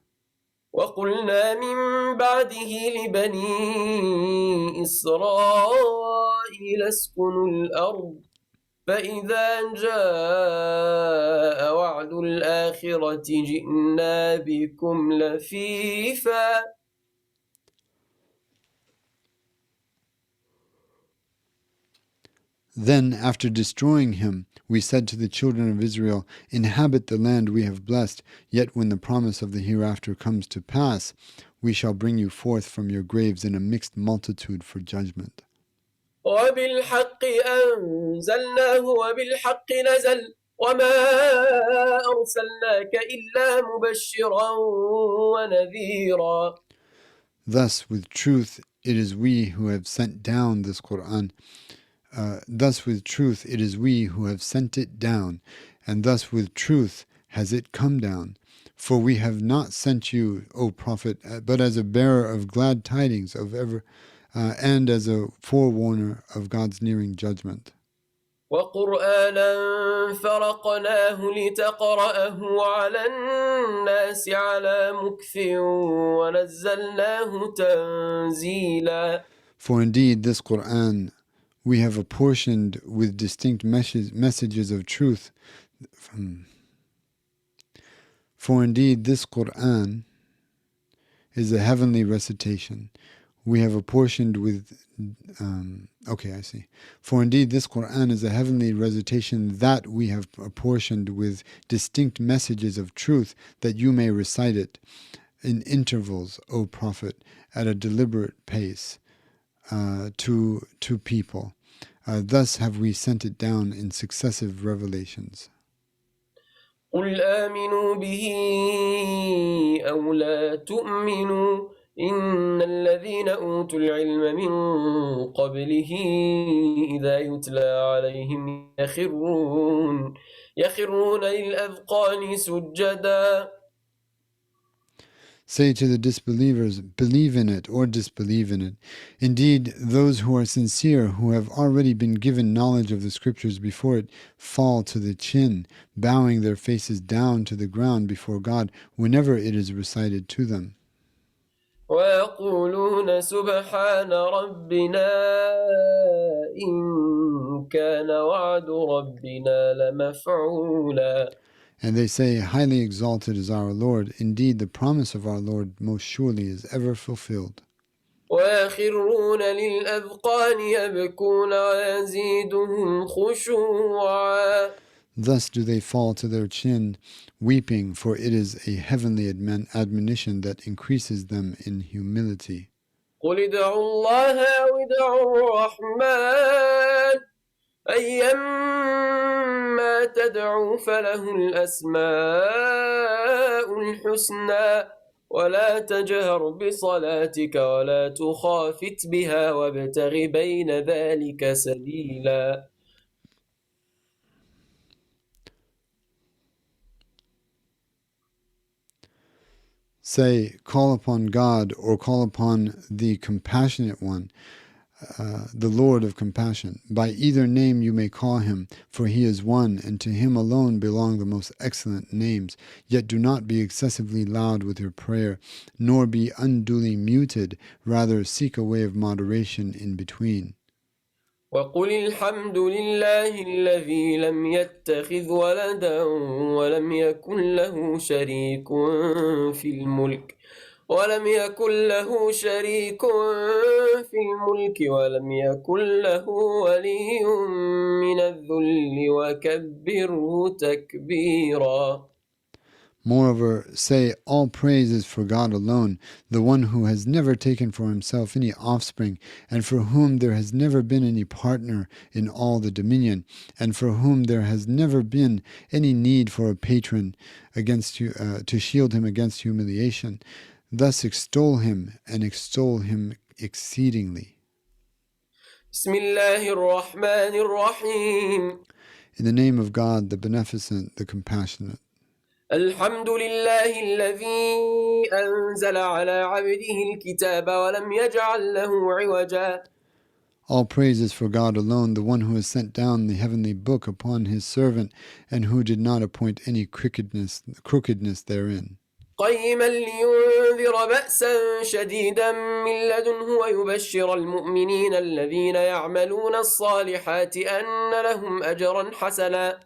وقلنا من بعده لبني إسرائيل اسكنوا الأرض فإذا جاء وعد الآخرة جئنا بكم لفيفا. Then, after destroying him, we said to the children of Israel, inhabit the land we have blessed, yet when the promise of the hereafter comes to pass, we shall bring you forth from your graves in a mixed multitude for judgment. وبالحق أنزلناه وبالحق نزل وما أرسلناك إلا مبشرا ونذيرا. Thus, with truth, it is we who have sent down this Quran. Thus with truth it is we who have sent it down, and thus with truth has it come down. For we have not sent you, O Prophet, but as a bearer of glad tidings and as a forewarner of God's nearing judgment. وقرآنا فرقناه لتقرأه على الناس على مكث ونزلناه تنزيلا. For indeed this Quran we have apportioned with distinct messages of truth. For indeed this Qur'an is a heavenly recitation we have apportioned with For indeed this Qur'an is a heavenly recitation that we have apportioned with distinct messages of truth, that you may recite it in intervals, O Prophet, at a deliberate pace to people. Thus have we sent it down in successive revelations. قل آمنوا به أو لا تؤمنوا إن الذين أوتوا العلم من قبله إذا يتلى عليهم يخرون للأذقان سجدا. Say to the disbelievers, believe in it or disbelieve in it. Indeed, those who are sincere, who have already been given knowledge of the scriptures before it, fall to the chin, bowing their faces down to the ground before God whenever it is recited to them. ويقولون سبحان ربنا إن كان وعد ربنا لمفعولا. And they say, highly exalted is our Lord. Indeed, the promise of our Lord most surely is ever fulfilled. ويخرون للأذقان يبكون ويزيدهم خشوعا. Thus do they fall to their chin, weeping, for it is a heavenly admonition that increases them in humility. قل ادعوا الله أو ادعوا الرحمن أيما تدعوا فله الأسماء الحسنى ولا تجهر بصلاتك ولا تخافت بها وابتغ بين ذلك سبيلا. Say, call upon God or call upon the Compassionate One, the Lord of compassion. By either name you may call him, for he is one, and to him alone belong the most excellent names. Yet do not be excessively loud with your prayer, nor be unduly muted. Rather seek a way of moderation in between. وقل الحمد لله الذي لم يتخذ ولدا ولم يكن له شريك في الملك ولم يكن له ولي من الذل وكبره تكبيرا. Moreover, say, all praise is for God alone, the one who has never taken for himself any offspring, and for whom there has never been any partner in all the dominion, and for whom there has never been any need for a patron to shield him against humiliation. Thus extol him, and extol him exceedingly. بسم الله الرحمن الرحيم. In the name of God, the Beneficent, the Compassionate. الحمد لله الذي أنزل على عبده الكتاب ولم يجعل له عوجا. All praise is for God alone, the one who has sent down the heavenly book upon his servant, and who did not appoint any crookedness therein. قيما لينذر بأسا شديدا من لدنه ويبشر المؤمنين الذين يعملون الصالحات أن لهم أجرا حسنا.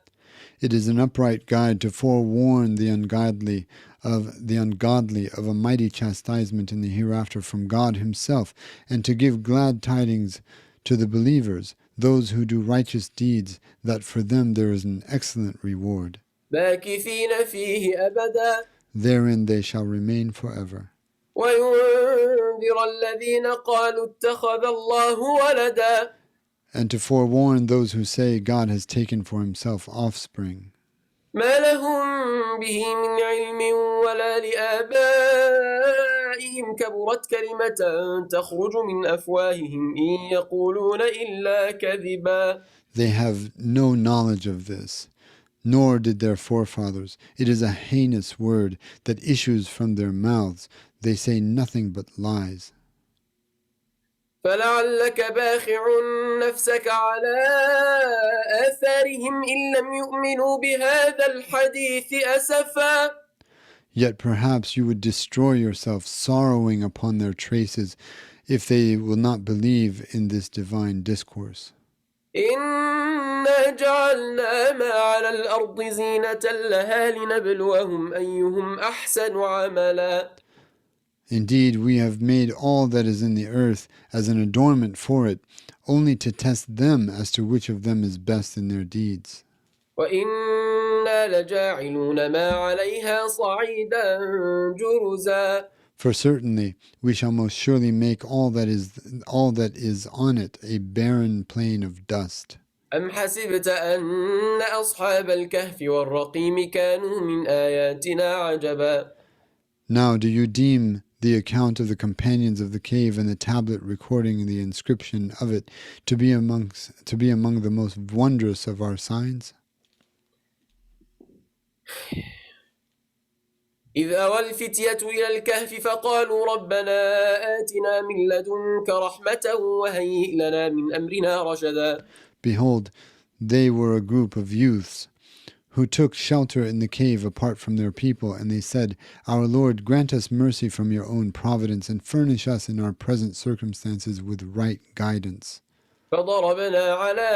It is an upright guide to forewarn the ungodly of a mighty chastisement in the hereafter from God himself, and to give glad tidings to the believers, those who do righteous deeds, that for them there is an excellent reward. ماكثين فيه أبدا. Therein they shall remain forever. وينذر الذين قالوا اتخذ الله ولدا. And to forewarn those who say God has taken for himself offspring. ما لهم به من علم ولا لآبائهم كبرت كلمة تخرج من أفواههم إن يقولون إلا كذبا. They have no knowledge of this, nor did their forefathers. It is a heinous word that issues from their mouths. They say nothing but lies. فلعلك باخع نفسك على آثارهم إن لم يؤمنوا بهذا الحديث أسفا. Yet perhaps you would destroy yourself, sorrowing upon their traces, if they will not believe in this divine discourse. إنا جعلنا ما على الأرض زينة لها لنبلوهم أيهم أحسن عملا. Indeed, we have made all that is in the earth as an adornment for it, only to test them as to which of them is best in their deeds. وإنا لجاعلون ما عليها صعيدا جرزا. For certainly we shall most surely make all that is on it a barren plain of dust. أم حسبت أن أصحاب الكهف والرقيم كانوا من آياتنا عجبا. Now do you deem the account of the companions of the cave and the tablet recording the inscription of it to be among the most wondrous of our signs? إذ أوى الفتية إلى الكهف فقالوا ربنا آتنا من لدنك رحمة وهيئ لنا من أمرنا رشدا. Behold, they were a group of youths who took shelter in the cave apart from their people, and they said, Our Lord, grant us mercy from your own providence, and furnish us in our present circumstances with right guidance. فضربنا على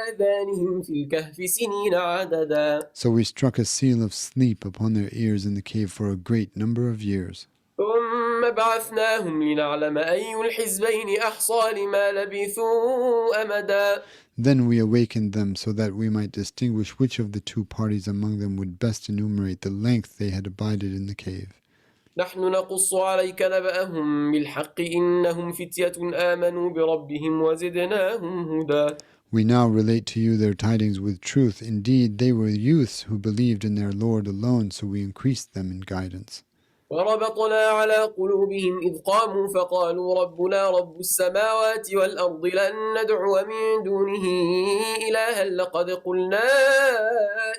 آذانهم في الكهف سنين عددا. So we struck a seal of sleep upon their ears in the cave for a great number of years. ثم بعثناهم لنعلم أي الحزبين أحصى لما لبثوا أمدا. Then we awakened them so that we might distinguish which of the two parties among them would best enumerate the length they had abided in the cave. نحن نقص عليك نبأهم بالحق إنهم فتية آمنوا بربهم وزدناهم هدى. We now relate to you their tidings with truth. Indeed, they were youths who believed in their Lord alone, so we increased them in guidance. وربطنا على قلوبهم إذ قاموا فقالوا ربنا رب السماوات والأرض لن ندعو من دونه إلها لقد قلنا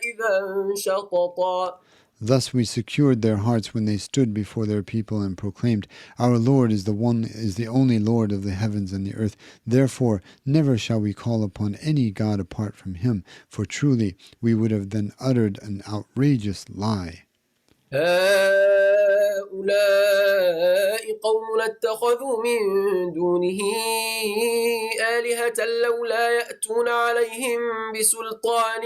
إذا شططا. Thus we secured their hearts when they stood before their people and proclaimed, Our Lord is the only Lord of the heavens and the earth. Therefore never shall we call upon any God apart from him, for truly we would have then uttered an outrageous lie. هؤلاء قوم اتخذوا من دونه آلهة لولا يأتون عليهم بسلطان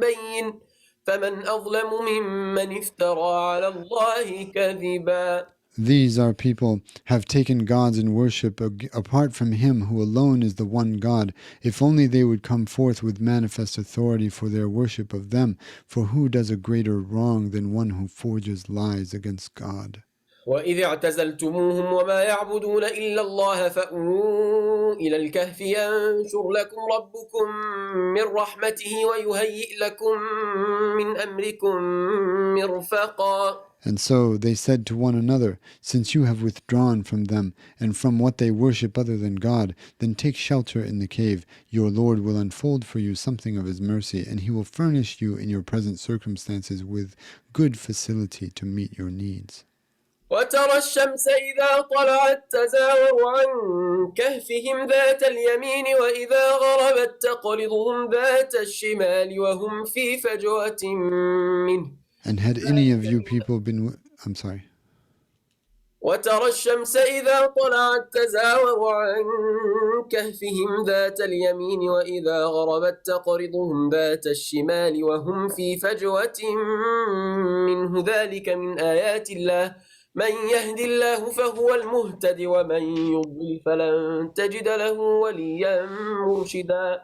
بين فمن أظلم ممن افترى على الله كذبا. These our people have taken gods in worship apart from him who alone is the one God. If only they would come forth with manifest authority for their worship of them, for who does a greater wrong than one who forges lies against God? وإذ اعتزلتموهم وما يعبدون إلا الله فأووا إلى الكهف ينشر لكم ربكم من رحمته ويهيئ لكم من أمركم مرفقا. And so they said to one another, Since you have withdrawn from them and from what they worship other than God, then take shelter in the cave. Your Lord will unfold for you something of his mercy, and he will furnish you in your present circumstances with good facility to meet your needs. وترى الشمس إذا طلعت تزاور عن كهفهم ذات اليمين وإذا غربت تقرضهم ذات الشمال وهم في فجوة منه. And had any of you people been... وترى الشمس إذا طلعت تزاور عن كهفهم ذات اليمين وإذا غربت تقرضهم ذات الشمال وهم في فجوة منه ذلك من آيات الله من يهد الله فهو المهتد ومن يضلل فلن تجد له وليا مرشدا.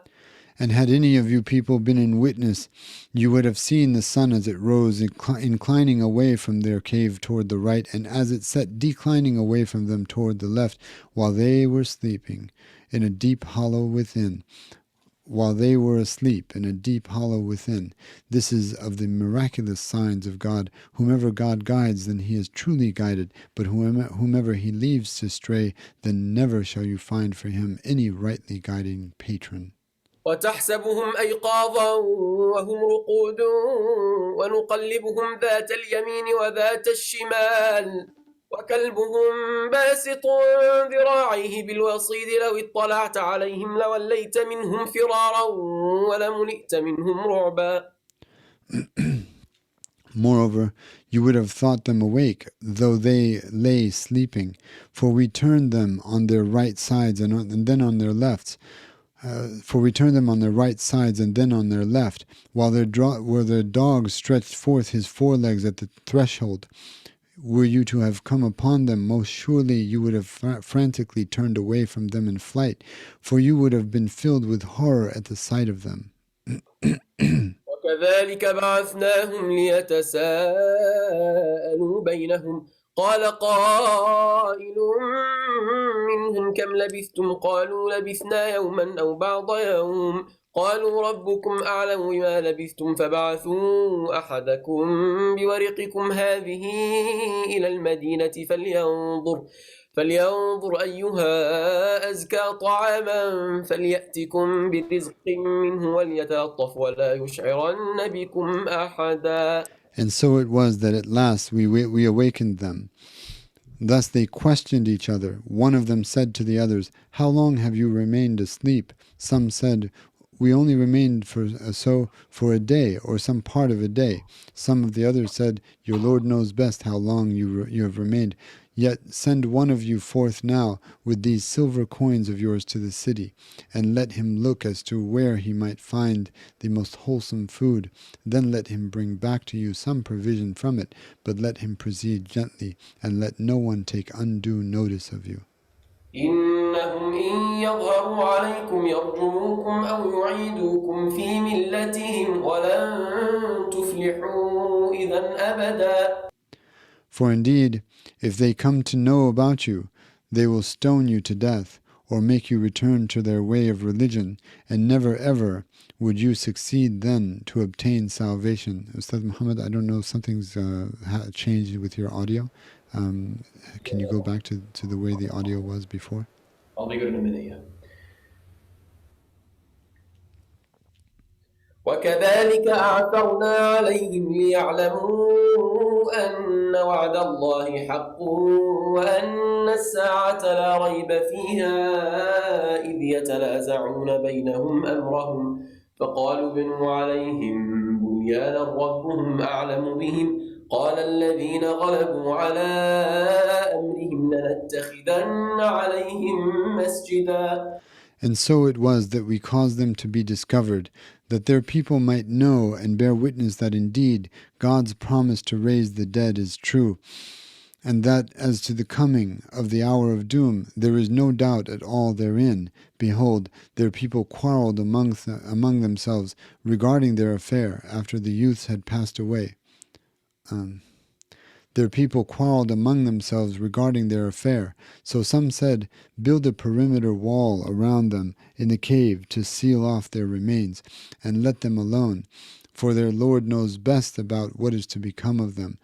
And had any of you people been in witness, you would have seen the sun as it rose, inclining away from their cave toward the right, and as it set, declining away from them toward the left, while they were sleeping in a deep hollow within. While they were asleep in a deep hollow within. This is of the miraculous signs of God. Whomever God guides, then he is truly guided, but whomever he leaves to stray, then never shall you find for him any rightly guiding patron. وتحسبهم أيقاظا وهم رقود ونقلبهم ذات اليمين وذات الشمال وكلبهم باسط ذراعيه بالوصيد لو اطلعت عليهم لوليت منهم فرارا ولملئت منهم رعبا. Moreover, you would have thought them awake, though they lay sleeping, for we turned them on their right sides and then on their lefts. For we turned them on their right sides and then on their left, while their dog stretched forth his forelegs at the threshold. Were you to have come upon them, most surely you would have frantically turned away from them in flight, for you would have been filled with horror at the sight of them. وكذلك بعثناهم ليتساءلوا بينهم قال قائل منهم كم لبثتم قالوا لبثنا يوما أو بعض يوم قالوا ربكم أعلم بما لبثتم فبعثوا أحدكم بورقكم هذه إلى المدينة فلينظر أيها أزكى طعاما فليأتكم برزق منه وليتلطف ولا يشعرن بكم أحدا. And so it was that at last we awakened them. Thus they questioned each other. One of them said to the others, "How long have you remained asleep?" Some said, "We only remained for a day, or some part of a day." Some of the others said, "Your Lord knows best how long you have remained. Yet send one of you forth now with these silver coins of yours to the city, and let him look as to where he might find the most wholesome food. Then let him bring back to you some provision from it, but let him proceed gently, and let no one take undue notice of you." إنهم إن يظهروا عليكم يرجموكم أو يعيدوكم في ملتهم ولن تفلحوا إذا أبدا. For indeed, if they come to know about you, they will stone you to death, or make you return to their way of religion, and never ever would you succeed then to obtain salvation. Ustad Muhammad, I don't know, something's changed with your audio. Can you go back to the way the audio was before? I'll be good in a minute, yeah. وكذلك أعثرنا عليهم ليعلموا أن وعد الله حق وأن الساعة لا ريب فيها إذ يتنازعون بينهم أمرهم فقالوا ابنوا عليهم بنيانا ربهم أعلم بهم قال الذين غلبوا على أمرهم لنتخذن عليهم مسجدا. And so it was that we caused them to be discovered, that their people might know and bear witness that indeed God's promise to raise the dead is true, and that as to the coming of the hour of doom, there is no doubt at all therein. Behold, their people quarreled among themselves regarding their affair after the youths had passed away. Their people quarreled among themselves regarding their affair. So some said, "Build a perimeter wall around them in the cave to seal off their remains, and let them alone, for their Lord knows best about what is to become of them."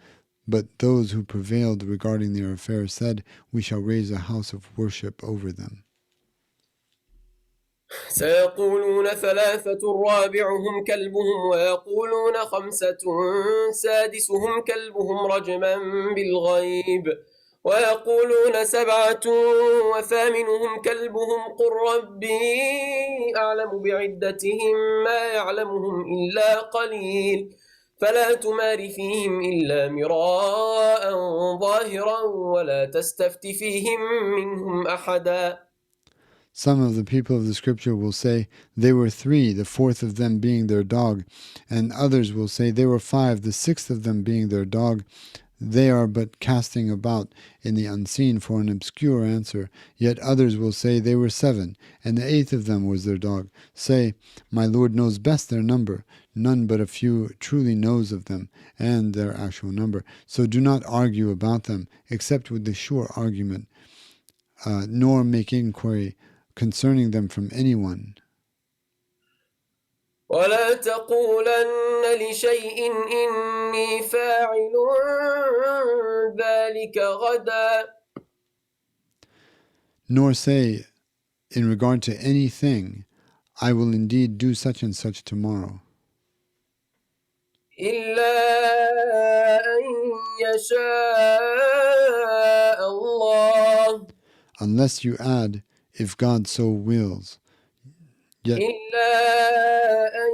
But those who prevailed regarding their affair said, "We shall raise a house of worship over them." سيقولون ثلاثة رابعهم كلبهم ويقولون خمسة سادسهم كلبهم رجما بالغيب ويقولون سبعة وثامنهم كلبهم قل ربي أعلم بعدتهم ما يعلمهم إلا قليل فلا تمار فيهم إلا مراء ظاهرا ولا تستفت فيهم منهم أحدا. Some of the people of the scripture will say, "They were 3, the 4th of them being their dog," and others will say, "They were 5, the 6th of them being their dog." They are but casting about in the unseen for an obscure answer. Yet others will say, "They were 7, and the 8th of them was their dog." Say, "My Lord knows best their number. None but a few truly knows of them and their actual number. So do not argue about them, except with the sure argument, nor make inquiry concerning them from anyone." ولا تقولن لشيء إني فاعل ذلك غدا. Nor say, in regard to anything, "I will indeed do such and such tomorrow." إلا أن يشاء الله. Unless you add, "if God so wills." Yet, إلا أن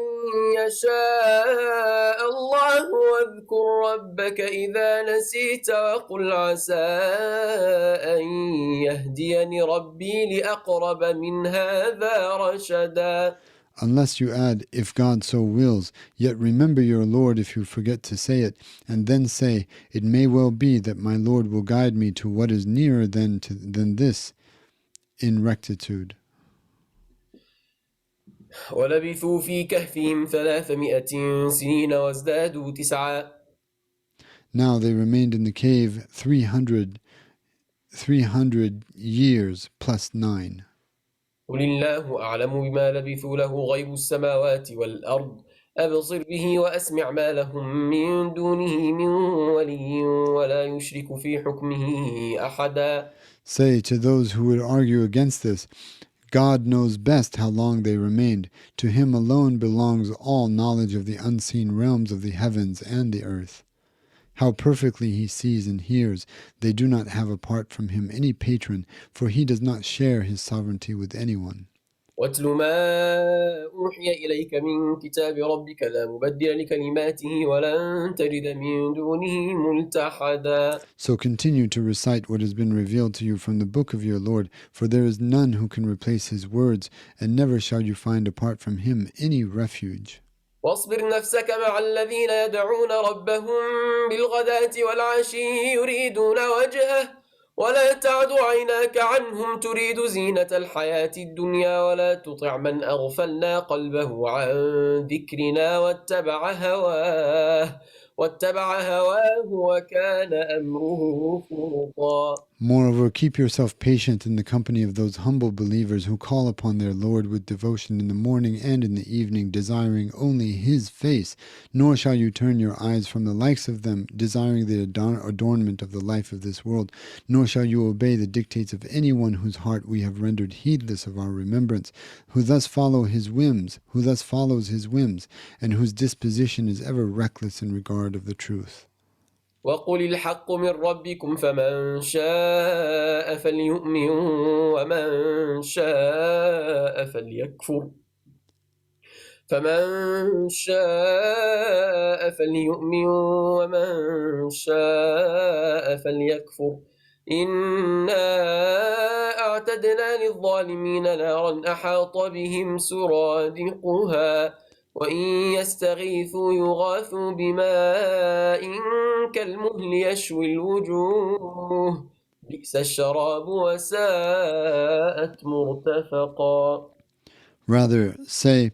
يشاء الله واذكر ربك إذا نسيت وقل عسى أن يهديني ربي لأقرب من هذا رشدا. Unless you add, if God so wills, yet remember your Lord if you forget to say it, and then say, it may well be that my Lord will guide me to what is nearer than this in rectitude. ولبثوا في كهفهم 300 سنين وازدادوا 9. Now they remained in the cave 300 years plus 9. قل الله أعلم بما لبثوا له غيب السماوات والأرض أبصر به وأسمع ما لهم من دونه من ولي ولا يشرك في حكمه أحدا. Say to those who would argue against this, God knows best how long they remained. To him alone belongs all knowledge of the unseen realms of the heavens and the earth. How perfectly he sees and hears. They do not have apart from him any patron, for he does not share his sovereignty with anyone. واتل ما أوحي إليك من كتاب ربك لا مبدل لكلماته ولن تجد من دونه ملتحدا. So continue to recite what has been revealed to you from the book of your Lord, for there is none who can replace his words, and never shall you find apart from him any refuge. واصبر نفسك مع الذين يدعون ربهم بالغداة والعشي يريدون وجهه ولا تعد عيناك عنهم تريد زينة الحياة الدنيا ولا تطع من أغفلنا قلبه عن ذكرنا واتبع هواه وكان أمره فرطا. Moreover, keep yourself patient in the company of those humble believers who call upon their Lord with devotion in the morning and in the evening, desiring only His face. Nor shall you turn your eyes from the likes of them, desiring the adornment of the life of this world. Nor shall you obey the dictates of anyone whose heart we have rendered heedless of our remembrance, who thus follows his whims, and whose disposition is ever reckless in regard of the truth. وقل الحق من ربكم فمن شاء فليؤمن ومن شاء فليكفر إنا أعتدنا للظالمين نارا أحاط بهم سرادقها وإن يستغيثوا يغاثوا بماء كالمهل يشوي الوجوه بئس الشراب وساءت مرتفقا. Rather, say,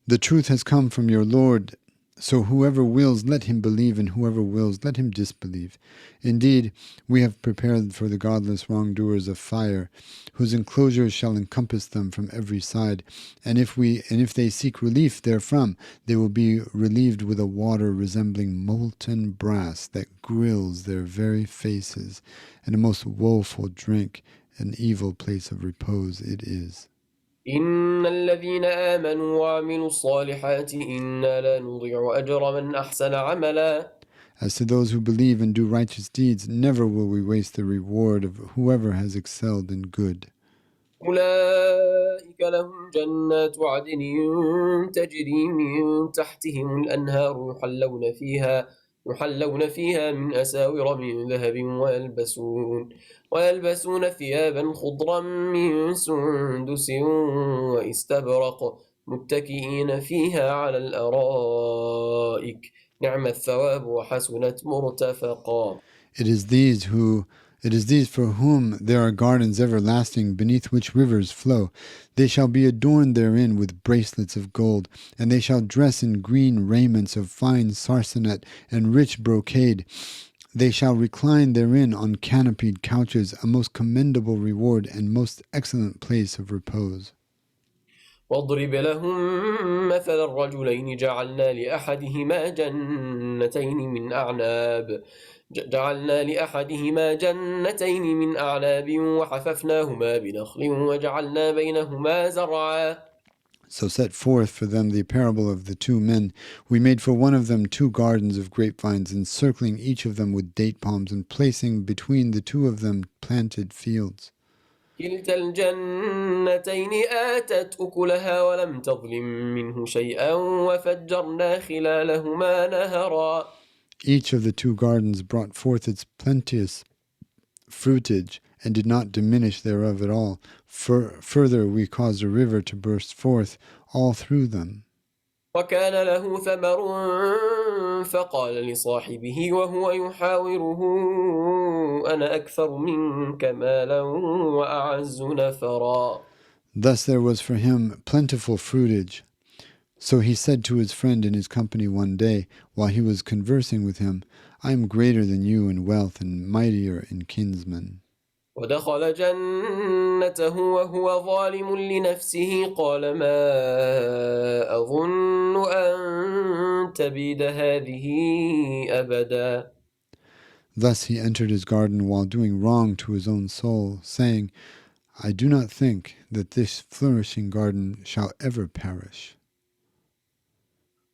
the truth has come from your Lord, so whoever wills, let him believe, and whoever wills, let him disbelieve. Indeed, we have prepared for the godless wrongdoers a fire, whose enclosures shall encompass them from every side, and if they seek relief therefrom, they will be relieved with a water resembling molten brass that grills their very faces, and a most woeful drink, an evil place of repose it is. إن الذين آمنوا وعملوا الصالحات إنا لا نضيع أجر من أحسن عملا. As to those who believe and do righteous deeds, never will we waste the reward of whoever has excelled in good. أولئك لهم جنات عدن تجري من تحتهم الأنهار يحلون فيها من أساور من ذهب ويلبسون ثيابا خضرا من سندس واستبرق متكئين فيها على الأرائك نعم الثواب وحسنت مرتفقا. It is these for whom there are gardens everlasting beneath which rivers flow. They shall be adorned therein with bracelets of gold, and they shall dress in green raiments of fine sarcenet and rich brocade. They shall recline therein on canopied couches, a most commendable reward and most excellent place of repose. واضرب لهم مثل الرجلين جعلنا لأحدهما جنتين من أعناب وحففناهما بنخل وجعلنا بينهما زرعا. So set forth for them the parable of the two men. We made for one of them 2 gardens of grapevines, encircling each of them with date palms, and placing between the 2 of them planted fields. كلتا الجنتين آتت أكلها ولم تظلم منه شيئا وفجرنا خلالهما نهرا. Each of the two gardens brought forth its plenteous fruitage, and did not diminish thereof at all. Further, we caused a river to burst forth all through them. وكان له ثمر فقال لصاحبه وهو يحاوره أنا أكثر منك مالا وأعز نفرا. Thus there was for him plentiful fruitage. So he said to his friend in his company one day, while he was conversing with him, I am greater than you in wealth and mightier in kinsmen. ودخل جنته وهو ظالم لنفسه قال ما أظن أن تبيد هذه أبدا. Thus he entered his garden while doing wrong to his own soul, saying, I do not think that this flourishing garden shall ever perish.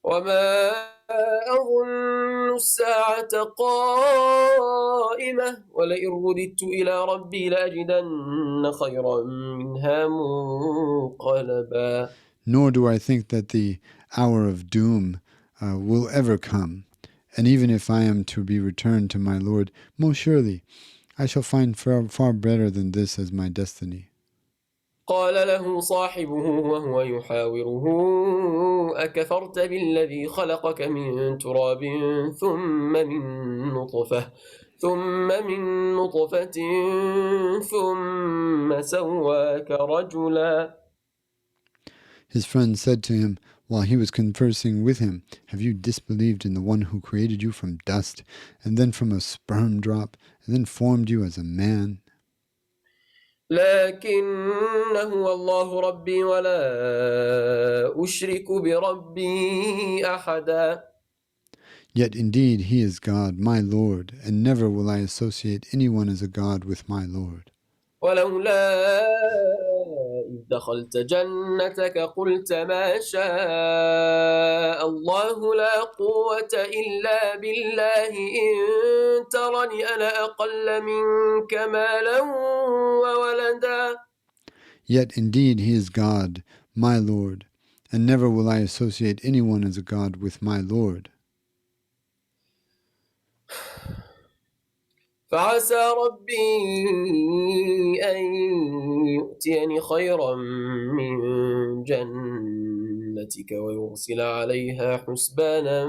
وما أظن الساعة قائمة ولئن رددت إلى ربي لأجدن خيرا منها منقلبا. Nor do I think that the hour of doom will ever come. And even if I am to be returned to my Lord, most surely I shall find far better than this as my destiny. قال له صاحبه وهو يحاوره أكفرت بالذي خلقك من تراب ثم من نطفة ثم سواك رجلا. His friend said to him while he was conversing with him, have you disbelieved in the one who created you from dust, and then from a sperm drop, and then formed you as a man? لكن هو الله ربي ولا أشرك بربي أحدا. Yet indeed he is God, my Lord, and never will I associate anyone as a God with my Lord. ولولا إذ دخلت جنتك قلت ما شاء الله لا قوة إلا بالله إن ترني أنا أقل منك مالا وولدا. Yet indeed he is God, my Lord, and never will I associate anyone as a God with my Lord. فعسى ربي أن يؤتيني خيرا من جنتك ويرسل عليها حسبانا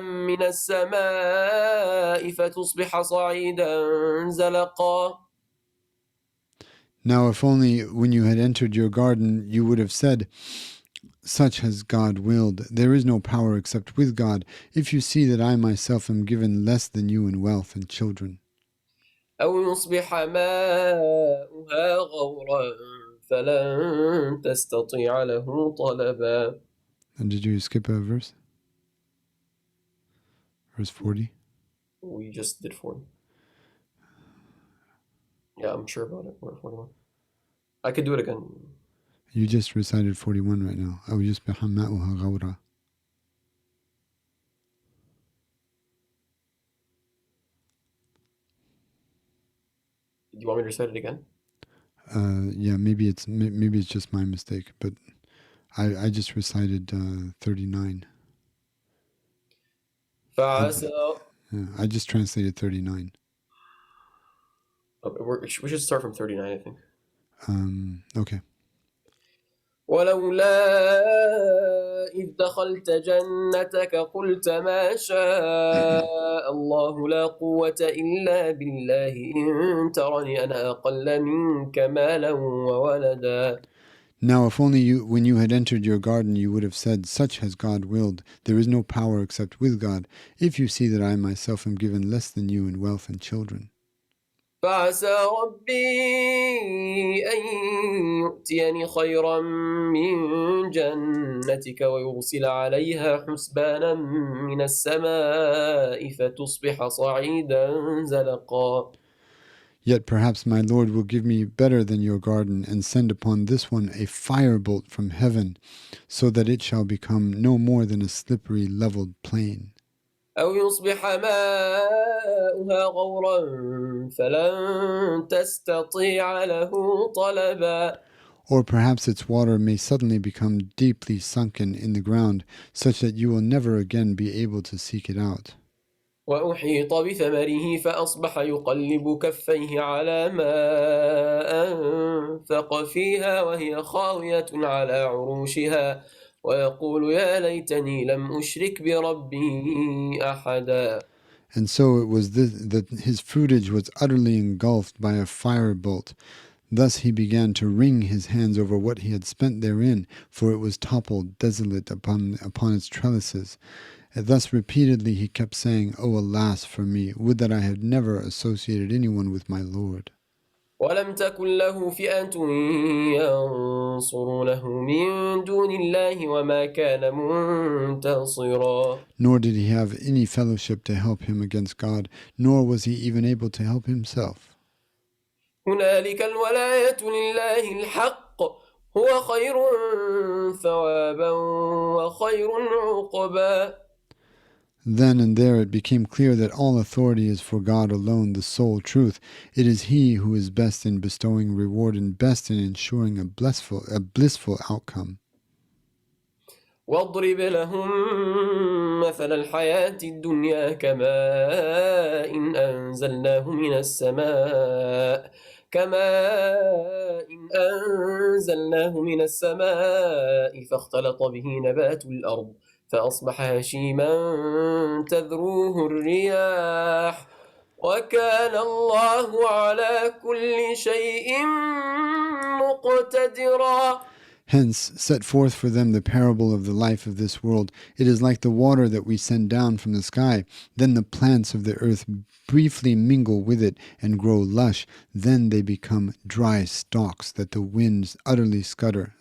من السماء فتصبح صعيدا زلقا. Now if only when you had entered your garden you would have said, such has God willed. There is no power except with God. If you see that I myself am given less than you in wealth and children. أو يصبح ماؤها غورا فلن تستطيع له طلبا. And did you skip a verse? Verse 40? We just did 40. Yeah, I'm sure about it. We're at 41. I could do it again. You just recited 41 right now. أو يصبح ماؤها غورا. Do you want me to recite it again? Yeah, maybe it's just my mistake, but I just recited 39. فعسى. I just translated 39. Okay, we should start from 39, I think. Okay. ولولا إذ دخلت جنتك قلت ما شاء الله لا قوة إلا بالله إن ترني أنا أقل منك مالا وولدا. Now, if only when you had entered your garden, you would have said, such has God willed. There is no power except with God. If you see that I myself am given less than you in wealth and children. فعسى ربي أن يؤتيني خيرا من جنتك ويرسل عليها حسبانا من السماء فتصبح صعيدا زلقا. Yet perhaps my Lord will give me better than your garden and send upon this one a firebolt from heaven, so that it shall become no more than a slippery leveled plain. أو يصبح ماؤها غورا فلن تستطيع له طلبا. Or perhaps its water may suddenly become deeply sunken in the ground, such that you will never again be able to seek it out. وأحيط بثمره فأصبح يقلب كفيه على ما أنفق فيها وهي خاوية على عروشها ويقول يا ليتني لم أشرك بربي أحدا. And so it was that his fruitage was utterly engulfed by a firebolt. Thus he began to wring his hands over what he had spent therein, for it was toppled desolate upon its trellises. And thus repeatedly he kept saying, "Oh, alas for me! Would that I had never associated anyone with my Lord." ولم تكن له فئة ينصرونه من دون الله وما كان منتصرا. Nor did he have any fellowship to help him against God, nor was he even able to help himself. هنالك الولاية لله الحق هو خير ثوابا وخير عقبا. Then and there it became clear that all authority is for God alone, the sole truth. It is He who is best in bestowing reward and best in ensuring a blissful outcome. واضرب لهم مثل الحياة الدنيا كماء إن أنزلناه من السماء فاختلط به نبات الأرض فأصبح هشيما تذروه الرياح وكان الله على كل شيء مقتدرا. Hence, set forth for them the parable of the life of this world. It is like the water that we send down from the sky. Then the plants of the earth briefly mingle with it and grow lush. Then they become dry stalks that the winds utterly scatter.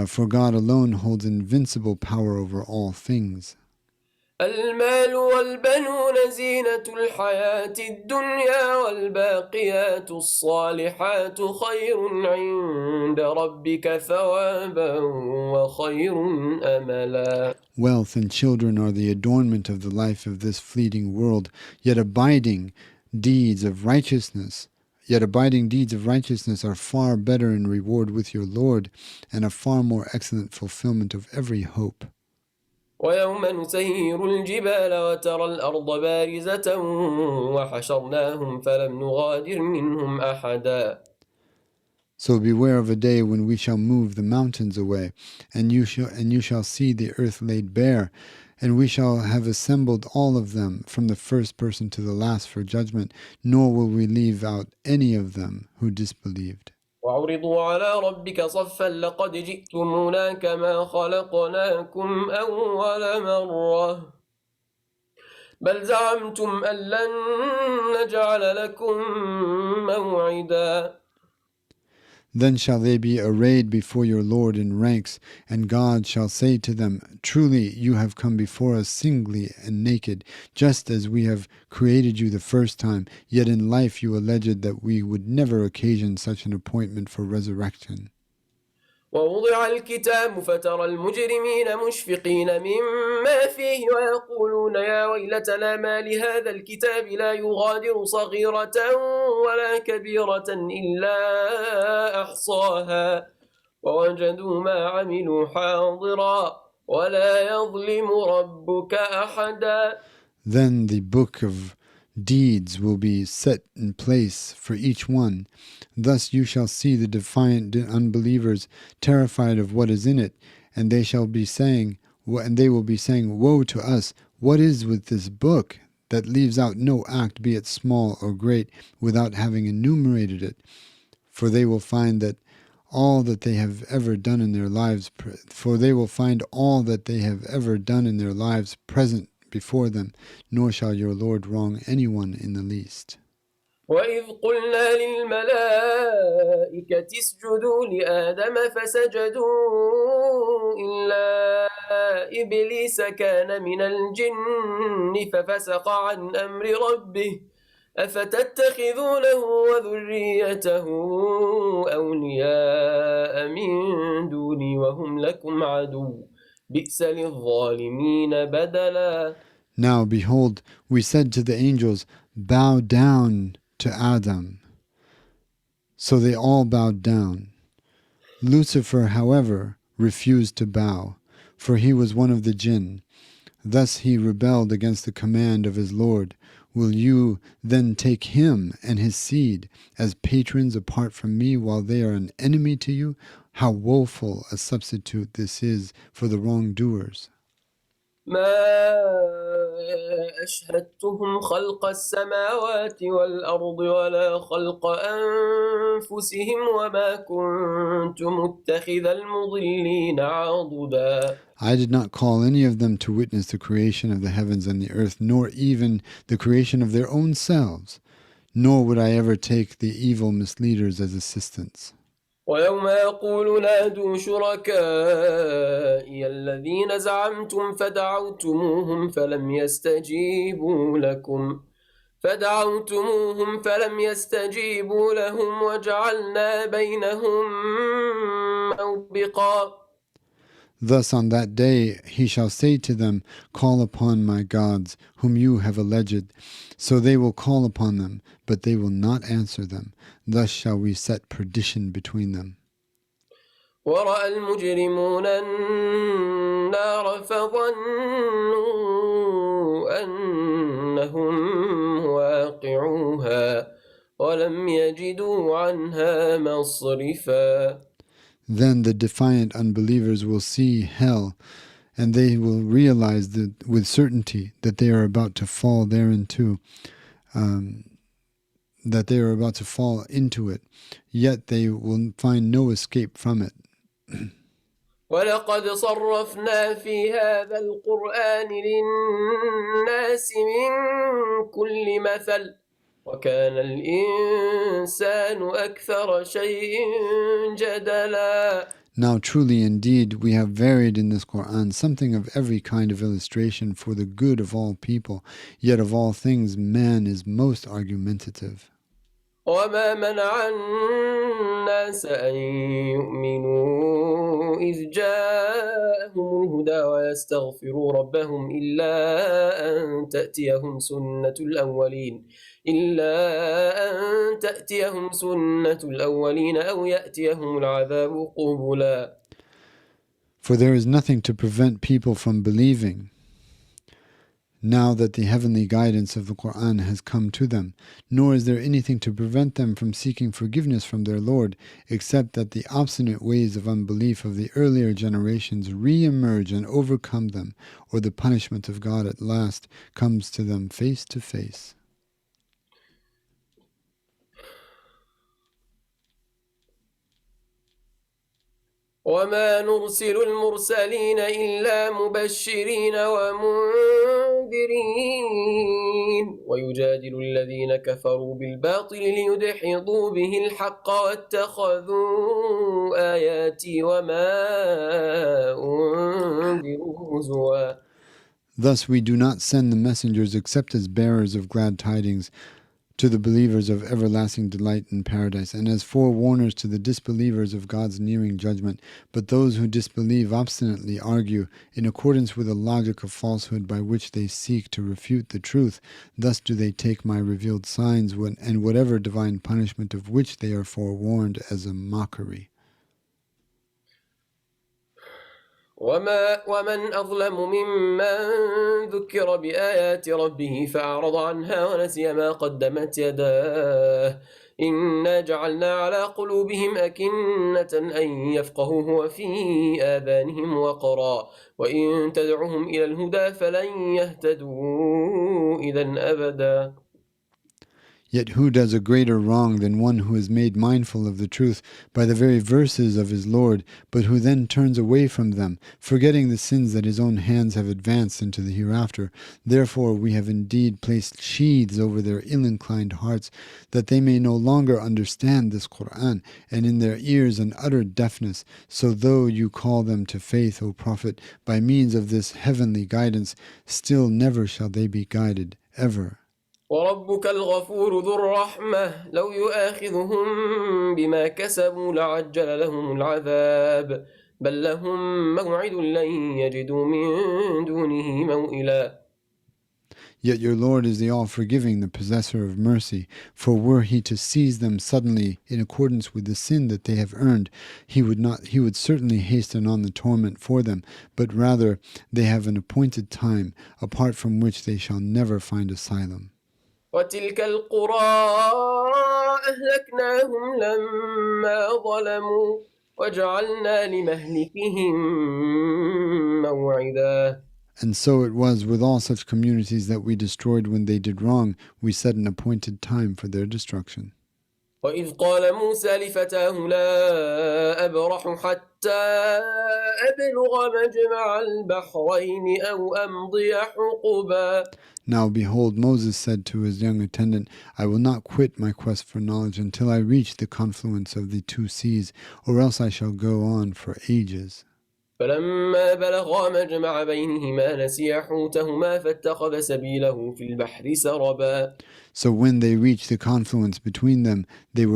For God alone holds invincible power over all things. المال والبنون زينة الحياة الدنيا والباقيات الصالحات خير عند ربك ثوابا وخير أملا. Wealth and children are the adornment of the life of this fleeting world, yet abiding deeds of righteousness are far better in reward with your Lord, and a far more excellent fulfillment of every hope. ويوم نسير الجبال وترى الأرض بارزة وحشرناهم فلم نغادر منهم أحدا. So beware of a day when we shall move the mountains away, and you shall see the earth laid bare, and we shall have assembled all of them from the first person to the last for judgment, nor will we leave out any of them who disbelieved. وعرضوا على ربك صفا لقد جئتمونا كما خلقناكم أول مرة بل زعمتم أن لن نجعل لكم موعدا. Then shall they be arrayed before your Lord in ranks, and God shall say to them, "Truly you have come before us singly and naked, just as we have created you the first time, yet in life you alleged that we would never occasion such an appointment for resurrection." ووضع الكتاب فترى المجرمين مشفقين مما فيه ويقولون يا ويلتنا ما لهذا الكتاب لا يغادر صغيرة ولا كبيرة إلا أحصاها ووجدوا ما عملوا حاضرا ولا يظلم ربك أحدا. Then the book of deeds will be set in place for each one. Thus you shall see the defiant unbelievers terrified of what is in it, and they will be saying, "Woe to us! What is with this book that leaves out no act, be it small or great, without having enumerated it?" For they will find all that they have ever done in their lives present before them, nor shall your Lord wrong anyone in the least. وإذ قلنا للملائكة اسجدوا لآدم فسجدوا إلا إبليس كان من الجن ففسق عن أمر ربه أفتتخذونه وذريته أولياء من دوني وهم لكم عدو بئس للظالمين بدلا. Now behold, we said to the angels, "Bow down to Adam." So they all bowed down. Lucifer, however, refused to bow, for he was one of the jinn. Thus he rebelled against the command of his Lord. Will you then take him and his seed as patrons apart from me while they are an enemy to you? How woeful a substitute this is for the wrongdoers. ما أشهدتهم خلق السماوات والأرض ولا خلق أنفسهم وما كنت متخذ المضلين عضدا. I did not call any of them to witness the creation of the heavens and the earth, nor even the creation of their own selves, nor would I ever take the evil misleaders as assistants. ويوم يقول نادوا شركائي الذين زعمتم فدعوتموهم فلم يستجيبوا لهم وجعلنا بينهم موبقا. Thus on that day he shall say to them, Call upon my gods, whom you have alleged. So they will call upon them, but they will not answer them. Thus shall we set perdition between them. ورأى المجرمون النار فظنوا أنهم واقعوها ولم يجدوا عنها مصرفا. Then the defiant unbelievers will see hell, and they will realize that with certainty that they are about to fall thereinto, that they are about to fall into it, yet they will find no escape from it. ولقد صرفنا في هذا القرآن للناس من كل مثل وكان الإنسان أكثر شيء جدلا. Now truly indeed we have varied in this Quran something of every kind of illustration for the good of all people, yet of all things man is most argumentative. وما منع الناس أن يؤمنوا إذ جاءهم الهدى ويستغفروا ربهم إلا أن تأتيهم سنة الأولين أو يأتيهم العذاب قبلا. For there is nothing to prevent people from believing now that the heavenly guidance of the Quran has come to them, nor is there anything to prevent them from seeking forgiveness from their Lord, except that the obstinate ways of unbelief of the earlier generations re-emerge and overcome them, or the punishment of God at last comes to them face to face. وما نرسل المرسلين إلا مبشرين ومنذرين ويجادل الذين كفروا بالباطل ليدحضوا به الحق واتخذوا آياتي وما أنذروا هزوا. Thus we do not send the messengers except as bearers of glad tidings to the believers of everlasting delight in paradise, and as forewarners to the disbelievers of God's nearing judgment. But those who disbelieve obstinately argue in accordance with a logic of falsehood by which they seek to refute the truth. Thus do they take my revealed signs and whatever divine punishment of which they are forewarned as a mockery. ومن أظلم ممن ذكر بآيات ربه فأعرض عنها ونسي ما قدمت يداه إنا جعلنا على قلوبهم أكنة أن يفقهوه وفي آذانهم وقرا وإن تدعهم إلى الهدى فلن يهتدوا إذا أبدا. Yet who does a greater wrong than one who is made mindful of the truth by the very verses of his Lord, but who then turns away from them, forgetting the sins that his own hands have advanced into the hereafter? Therefore we have indeed placed sheaths over their ill-inclined hearts, that they may no longer understand this Qur'an, and in their ears an utter deafness. So though you call them to faith, O Prophet, by means of this heavenly guidance, still never shall they be guided, ever. وربك الغفور ذو الرحمة لو يؤاخذهم بما كسبوا لعجل لهم العذاب بل لهم موعد لن يجدوا من دونه موئلا. Yet your Lord is the all-forgiving, the possessor of mercy. For were he to seize them suddenly in accordance with the sin that they have earned, he would certainly hasten on the torment for them, but rather they have an appointed time, apart from which they shall never find asylum. وتلك القرى أهلكناهم لما ظلموا وجعلنا لمهلكهم موعدا. And so it was with all such communities that we destroyed when they did wrong. We set an appointed time for their destruction. وإذ قال موسى لفتاه لا أبرح حتى أبلغ مجمع البحرين أو أمضي حقبا. Now behold, Moses said to his young attendant, I will not quit my quest for knowledge until I reach the confluence of the two seas, or else I shall go on for ages. فلما بلغا مجمع بينهما نسيا حوتهما فاتخذ سبيله في البحر سربا. So when they reached the confluence between them, there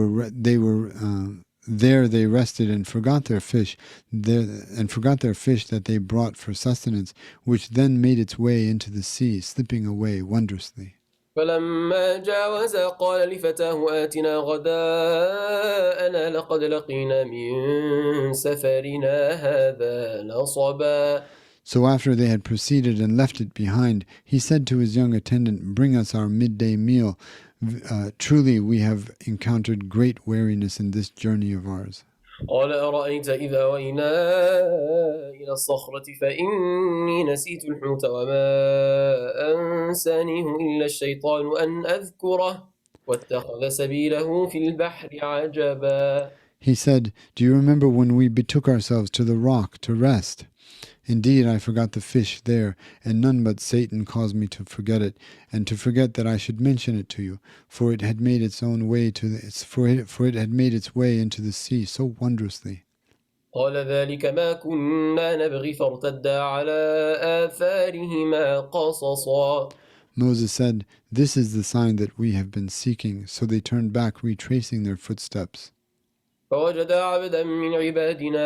they rested and forgot their fish, that they brought for sustenance, which then made its way into the sea, slipping away wondrously. فلما جاوزا قال لفتاه آتنا غداءنا لقد لقينا من سفرنا هذا نصبا. So after they had proceeded and left it behind, he said to his young attendant, Bring us our midday meal. Truly we have encountered great weariness in this journey of ours. قال أرأيت إذا أوينا إلى الصخرة فإني نسيت الحوت وما أنسانيه إلا الشيطان أن أذكره واتخذ سبيله في البحر عجبا. He said, Do you remember when we betook ourselves to the rock to rest? Indeed, I forgot the fish there, and none but Satan caused me to forget it, and to forget that I should mention it to you, for it had made its way into the sea so wondrously. قال ذلك ما كنا نبغي فارتدا على آثارهما قصصا. Moses said, This is the sign that we have been seeking. So they turned back, retracing their footsteps. فوجدا عبدا من عبادنا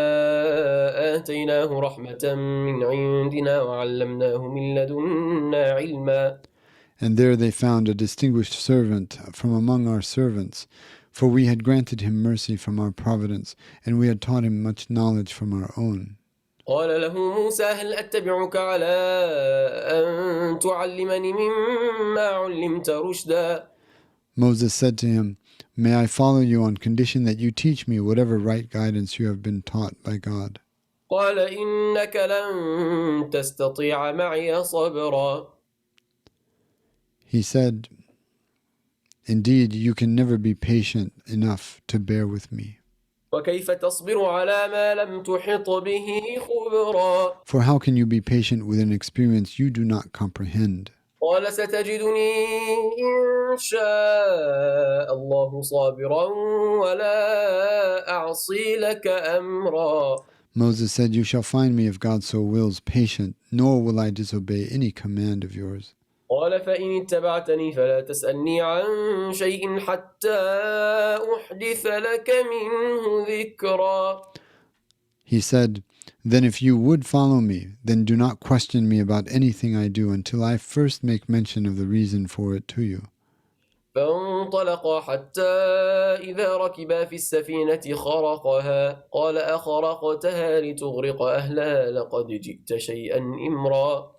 آتيناه رحمة من عندنا وعلمناه من لدنا علما. And there they found a distinguished servant from among our servants, for we had granted him mercy from our providence, and we had taught him much knowledge from our own. قال له موسى هل أتبعك على أن تعلمني مما علمت رشدا. Moses said to him, May I follow you on condition that you teach me whatever right guidance you have been taught by God. قال إنك لن تستطيع معي صبرا. He said, Indeed, you can never be patient enough to bear with me. وكيف تصبر على ما لم تحط به خبرا. For how can you be patient with an experience you do not comprehend? قال ستجدني إن شاء الله صابرا ولا أعصي لك أمرا. Moses said, You shall find me, if God so wills, patient, nor will I disobey any command of yours. قال فإن اتبعتني فلا تسألني عن شيء حتى أحدث لك منه ذكرا. He said, Then if you would follow me, then do not question me about anything I do until I first make mention of the reason for it to you. فانطلقا حتى إذا ركبا في السفينة خرقها قال أخرقتها لتغرق أهلها لقد جئت شيئا إمرا.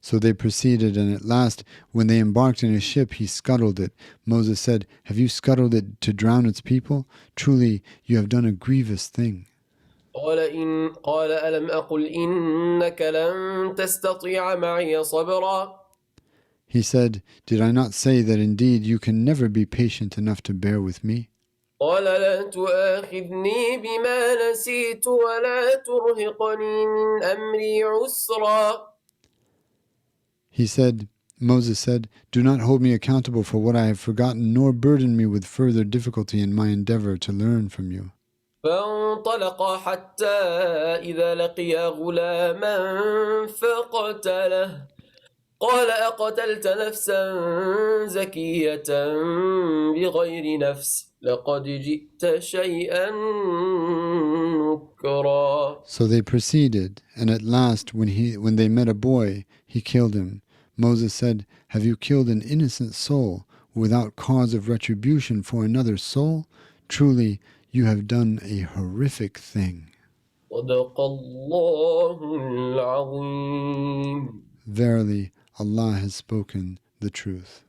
So they proceeded, and at last, when they embarked in a ship, he scuttled it. Moses said, Have you scuttled it to drown its people? Truly, you have done a grievous thing. قال ألم أقل إنك لن تستطيع معي صبرا. He said, Did I not say that indeed you can never be patient enough to bear with me? قال لا تؤاخذني بما نسيت ولا ترهقني من أمري عسرا. Moses said, Do not hold me accountable for what I have forgotten, nor burden me with further difficulty in my endeavor to learn from you. فانطلقا حتى إذا لقيا غلاما فقتله قال أقتلت نفسا زكية بغير نفس لقد جئت شيئا نكرا. So they proceeded, and at last when they met a boy, he killed him. Moses said, "Have you killed an innocent soul without cause of retribution for another soul? Truly, you have done a horrific thing." صدق الله العظيم. Verily, Allah has spoken the truth.